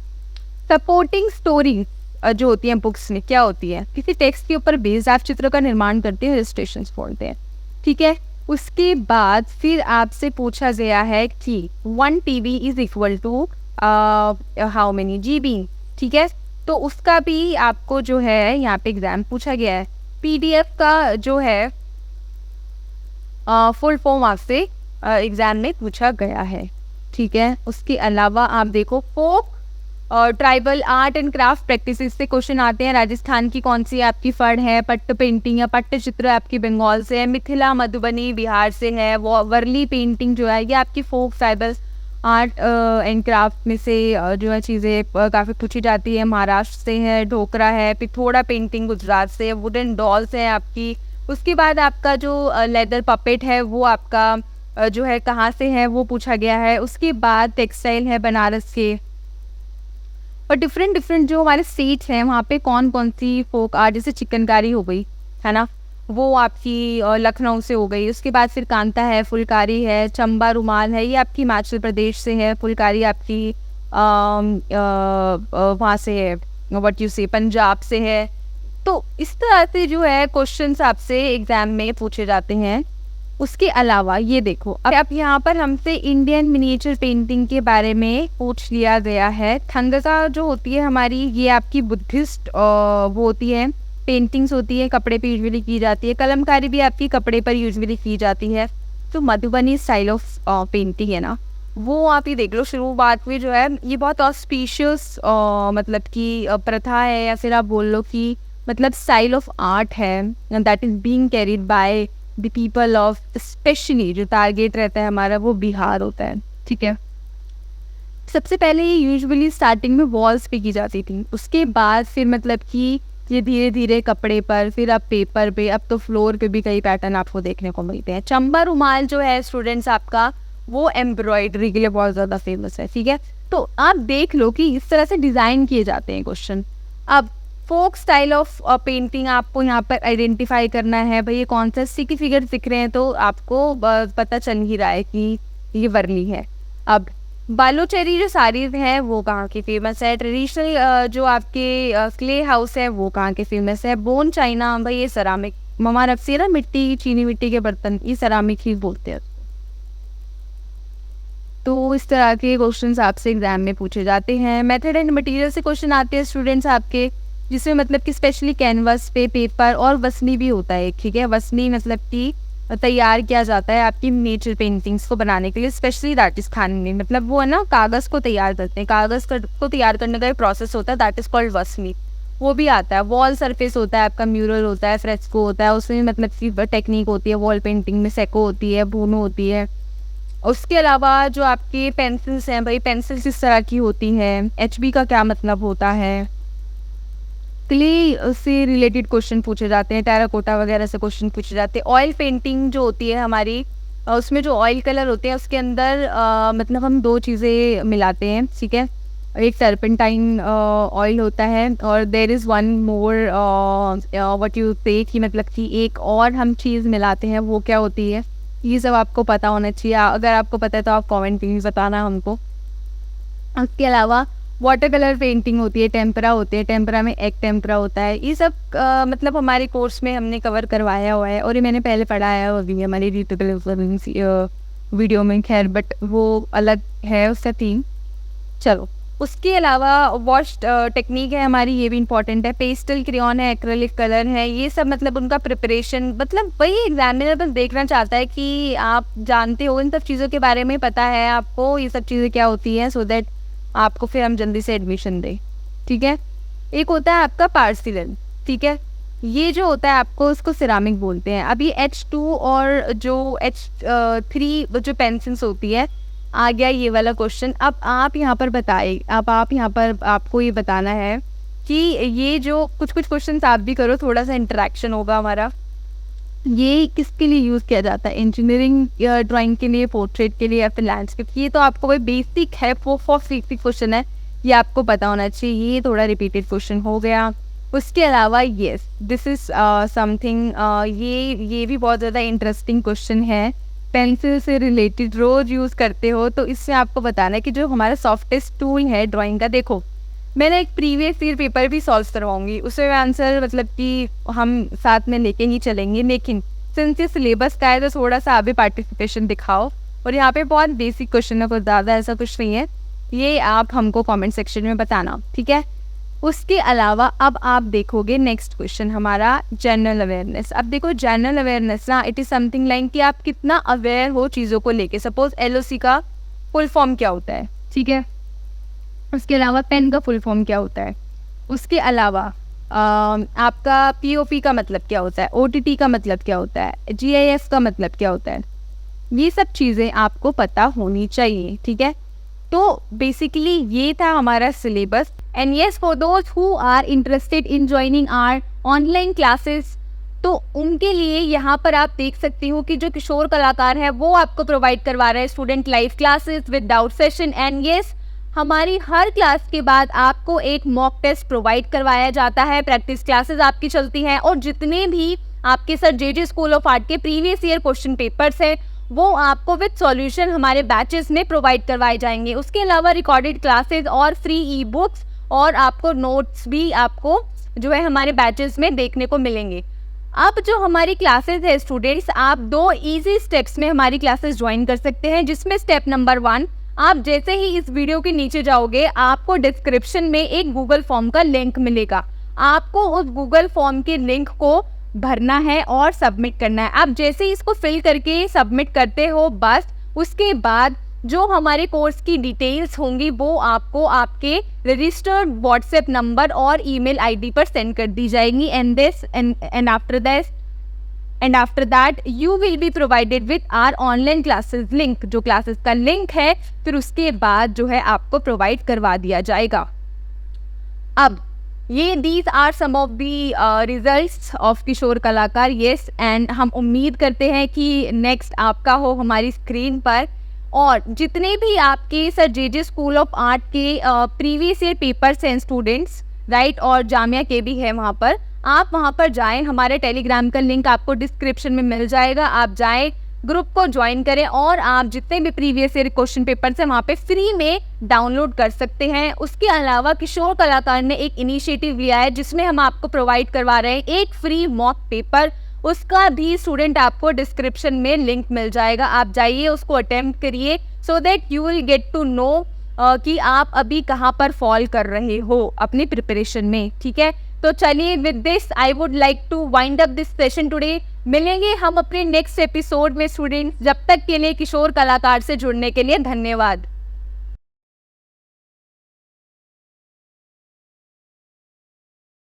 सपोर्टिंग स्टोरी जो होती है बुक्स में क्या होती है? किसी टेक्स्ट के ऊपर बेस्ड आप चित्र का निर्माण करते हैं, इलस्ट्रेशन बोलते हैं, ठीक है। उसके बाद फिर आपसे पूछा गया है कि 1 TB is equal to how many GB, ठीक है। तो उसका भी आपको जो है यहाँ पे एग्जाम पूछा गया है। PDF का जो है फुल फॉर्म आपसे एग्जाम में पूछा गया है, ठीक है। उसके अलावा आप देखो फोक और tribal art and craft practices से क्वेश्चन आते हैं। राजस्थान की कौन सी आपकी फड़ है? पट्ट पेंटिंग या पट्ट चित्र आपकी बंगाल से है, मिथिला मधुबनी बिहार से है, वो वर्ली पेंटिंग जो है ये आपकी फोक ट्राइबल आर्ट एंड क्राफ्ट में से जो है चीज़ें काफ़ी पूछी जाती है। महाराष्ट्र से है, ढोकरा है, पिथोड़ा पेंटिंग गुजरात से, वुडन डॉल्स है आपकी। उसके बाद आपका जो लेदर पपेट है वो आपका जो है कहाँ से है वो पूछा गया है। उसके बाद टेक्सटाइल है बनारस के। और डिफरेंट जो हमारे स्टेट्स हैं वहाँ पे कौन कौन सी फोक आर्ट, जैसे चिकनकारी हो गई है ना, वो आपकी लखनऊ से हो गई। उसके बाद फिर कांता है, फुलकारी है, चंबा रुमाल है, ये आपकी हिमाचल प्रदेश से है। फुलकारी आपकी वहाँ से है, व्हाट यू से, पंजाब से है। तो इस तरह से जो है क्वेश्चंस आपसे एग्जाम में पूछे जाते हैं। उसके अलावा ये देखो अब यहाँ पर हमसे इंडियन मिनिएचर पेंटिंग के बारे में पूछ लिया गया है। थंगसा जो होती है हमारी, ये आपकी बुद्धिस्ट वो होती है, पेंटिंग्स होती है, कपड़े पे यूजुअली की जाती है। कलमकारी भी आपकी कपड़े पर यूजुअली की जाती है। तो मधुबनी स्टाइल ऑफ पेंटिंग है ना, वो आप ये देख लो। शुरुआत में जो है ये बहुत ऑस्पिशियस मतलब कि प्रथा है, या फिर आप बोल लो कि मतलब स्टाइल ऑफ आर्ट है, that is being carried by the people of, specially जो टारगेट रहता है हमारा वो बिहार होता है, ठीक है। सबसे पहले ये यूजुअली स्टार्टिंग में वॉल्स पे की जाती थी, उसके बाद फिर मतलब कि ये धीरे धीरे कपड़े पर, फिर अब पेपर पे, अब तो फ्लोर पे भी कई पैटर्न आपको देखने को मिलते हैं। चंबा रुमाल जो है स्टूडेंट्स आपका, वो एम्ब्रॉयडरी के लिए बहुत ज़्यादा फेमस है, ठीक है। तो आप देख लो कि इस तरह से डिज़ाइन किए जाते हैं क्वेश्चन। अब फोक स्टाइल ऑफ पेंटिंग आपको यहाँ पर आइडेंटिफाई करना है। भाई ये कौन सा स्टिकी फिगर दिख रहे हैं, तो आपको पता चल ही रहा है कि ये वर्ली है। अब बालोचेरी जो साड़ीज है वो कहाँ की फेमस है? ट्रेडिशनल जो आपके क्ले हाउस है वो कहाँ के फेमस है? बोन चाइना, भाई ये सरामिक, ममा रखती है ना मिट्टी, चीनी मिट्टी के बर्तन, ये सरामिक ही बोलते हैं। तो इस तरह के क्वेश्चंस आपसे एग्जाम में पूछे जाते हैं। मेथड एंड मटेरियल से क्वेश्चन आते हैं स्टूडेंट्स आपके, जिसमें मतलब कि स्पेशली कैनवस पे, पेपर और वसनी भी होता है, ठीक है। वसनी मतलब कि तैयार किया जाता है आपकी नेचर पेंटिंग्स को बनाने के लिए, स्पेशली राजस्थान में, मतलब वो है ना कागज़ को तैयार करते हैं, कागज़ को तैयार करने का एक प्रोसेस होता है, दैट इज़ कॉल्ड वसनी, वो भी आता है। वॉल सरफेस होता है आपका, म्यूरल होता है, फ्रेस्को होता है, उसमें मतलब की टेक्निक होती है। वॉल पेंटिंग में सेको होती है, भूनो होती है। उसके अलावा जो आपके पेंसिल्स हैं, भाई पेंसिल्स इस तरह की होती हैं। HB का क्या मतलब होता है? क्ले से रिलेटेड क्वेश्चन पूछे जाते हैं, टेराकोटा वगैरह से क्वेश्चन पूछे जाते हैं। ऑयल पेंटिंग जो होती है हमारी, उसमें जो ऑयल कलर होते हैं उसके अंदर मतलब हम 2 चीज़ें मिलाते हैं, ठीक है। एक टर्पेंटाइन ऑयल होता है, और there is one more what you say, कि मतलब कि एक और हम चीज़ मिलाते हैं, वो क्या होती है? ये सब आपको पता होना चाहिए। अगर आपको पता है तो आप कमेंट प्लीज़ बताना हमको। उसके अलावा वाटर कलर पेंटिंग होती है, टेम्परा होते हैं, टेम्परा में एक टेम्परा होता है, ये सब मतलब हमारे कोर्स में हमने कवर करवाया हुआ है और ये मैंने पहले पढ़ाया हुआ भी है हमारी वीडियो में, खैर बट वो अलग है उसका थीम। चलो, उसके अलावा वॉश टेक्निक है हमारी, ये भी इंपॉर्टेंट है। पेस्टल क्रेयॉन है, एक्रेलिक कलर है, ये सब मतलब उनका प्रिपरेशन, मतलब वही एग्जामिनर बस देखना चाहता है कि आप जानते हो इन सब चीज़ों के बारे में, पता है आपको ये सब चीज़ें क्या होती हैं, सो दैट आपको फिर हम जल्दी से एडमिशन दें। ठीक है। एक होता है आपका पार्सिलन, ठीक है, ये जो होता है आपको उसको सिरामिक बोलते हैं। अभी H2 और जो H3 जो पेंसिल्स होती है, आ गया ये वाला क्वेश्चन। अब आप यहाँ पर बताइए, अब आप यहाँ पर आपको ये बताना है कि ये जो कुछ क्वेश्चंस आप भी करो, थोड़ा सा इंटरेक्शन होगा हमारा। ये किसके लिए यूज़ किया जाता है? इंजीनियरिंग ड्राइंग के लिए, पोर्ट्रेट के लिए या फिर लैंडस्केप? ये तो आपको कोई बेसिक है, फॉर बेसिक क्वेश्चन है, ये आपको पता होना चाहिए। ये थोड़ा रिपीटेड क्वेश्चन हो गया। उसके अलावा येस, दिस इज़ समथिंग, ये भी बहुत ज़्यादा इंटरेस्टिंग क्वेश्चन है, पेंसिल से रिलेटेड, रोज़ यूज़ करते हो, तो इससे आपको बताना है कि जो हमारा सॉफ्टेस्ट टूल है ड्राइंग का, देखो मैंने एक प्रीवियस ईयर पेपर भी सॉल्व करवाऊंगी, उसमें आंसर मतलब कि हम साथ में लेके ही चलेंगे, लेकिन सिंस ये सिलेबस का है तो थोड़ा सा आप भी पार्टिसिपेशन दिखाओ। और यहाँ पे बहुत बेसिक क्वेश्चन है, कुछ ज़्यादा ऐसा कुछ नहीं है, ये आप हमको कमेंट सेक्शन में बताना, ठीक है। उसके अलावा अब आप देखोगे नेक्स्ट क्वेश्चन हमारा जनरल अवेयरनेस। अब देखो जनरल अवेयरनेस ना, इट इज़ समथिंग लाइक कि आप कितना अवेयर हो चीज़ों को लेके। सपोज LOC का फुल फॉर्म क्या होता है, ठीक है। उसके अलावा पेन का फुल फॉर्म क्या होता है। उसके अलावा आपका POP का मतलब क्या होता है, OTT का मतलब क्या होता है, GIS का मतलब क्या होता है, ये सब चीज़ें आपको पता होनी चाहिए, ठीक है। तो बेसिकली ये था हमारा syllabus. And yes, for those who are interested in joining our online classes, तो उनके लिए यहाँ पर आप देख सकती हो कि जो किशोर कलाकार है वो आपको प्रोवाइड करवा रहा है student live classes with doubt session. And yes, हमारी हर क्लास के बाद आपको एक मॉक टेस्ट प्रोवाइड करवाया जाता है, प्रैक्टिस क्लासेस आपकी चलती हैं, और जितने भी आपके sir JJ school of art के प्रीवियस ईयर क्वेश्चन पेपर्स हैं वो आपको विद सॉल्यूशन हमारे बैचेस में प्रोवाइड करवाए जाएंगे। उसके अलावा रिकॉर्डेड क्लासेस और फ्री ई-बुक्स और आपको नोट्स भी आपको जो है हमारे बैचेस में देखने को मिलेंगे। अब जो हमारी क्लासेस है स्टूडेंट्स, आप 2 इजी स्टेप्स में हमारी क्लासेस ज्वाइन कर सकते हैं, जिसमें स्टेप नंबर 1, आप जैसे ही इस वीडियो के नीचे जाओगे आपको डिस्क्रिप्शन में एक गूगल फॉर्म का लिंक मिलेगा। आपको उस गूगल फॉर्म के लिंक को भरना है और सबमिट करना है। आप जैसे ही इसको फिल करके सबमिट करते हो, बस उसके बाद जो हमारे कोर्स की डिटेल्स होंगी वो आपको आपके रजिस्टर्ड व्हाट्सएप नंबर और ईमेल ID पर सेंड कर दी जाएंगी। And after that you will be provided with our online classes link. जो क्लासेस का लिंक है फिर उसके बाद जो है आपको प्रोवाइड करवा दिया जाएगा। अब ये these are some of the results of Kishore Kalakar. Yes, and हम उम्मीद करते हैं कि नेक्स्ट आपका हो हमारी स्क्रीन पर। और जितने भी आपके sir JJ school of art के प्रीवियस ईयर पेपर्स हैं स्टूडेंट्स, राइट, और जामिया के भी है, वहाँ पर आप वहाँ पर जाएं, हमारे टेलीग्राम का लिंक आपको डिस्क्रिप्शन में मिल जाएगा। आप जाएं, ग्रुप को ज्वाइन करें और आप जितने भी प्रीवियस ईयर क्वेश्चन पेपर्स हैं वहाँ पे फ्री में डाउनलोड कर सकते हैं। उसके अलावा किशोर कलाकार ने एक इनिशिएटिव लिया है जिसमें हम आपको प्रोवाइड करवा रहे हैं एक फ्री मॉक पेपर। उसका भी स्टूडेंट आपको डिस्क्रिप्शन में लिंक मिल जाएगा, आप जाइए उसको अटेम्प्ट करिए, so that you will get to know कि आप अभी कहाँ पर फॉल कर रहे हो अपनी प्रिपरेशन में, ठीक है। तो चलिए, with this I would like to wind up this session today. मिलेंगे हम अपने नेक्स्ट एपिसोड में स्टूडेंट्स, जब तक के लिए किशोर कलाकार से जुड़ने के लिए धन्यवाद।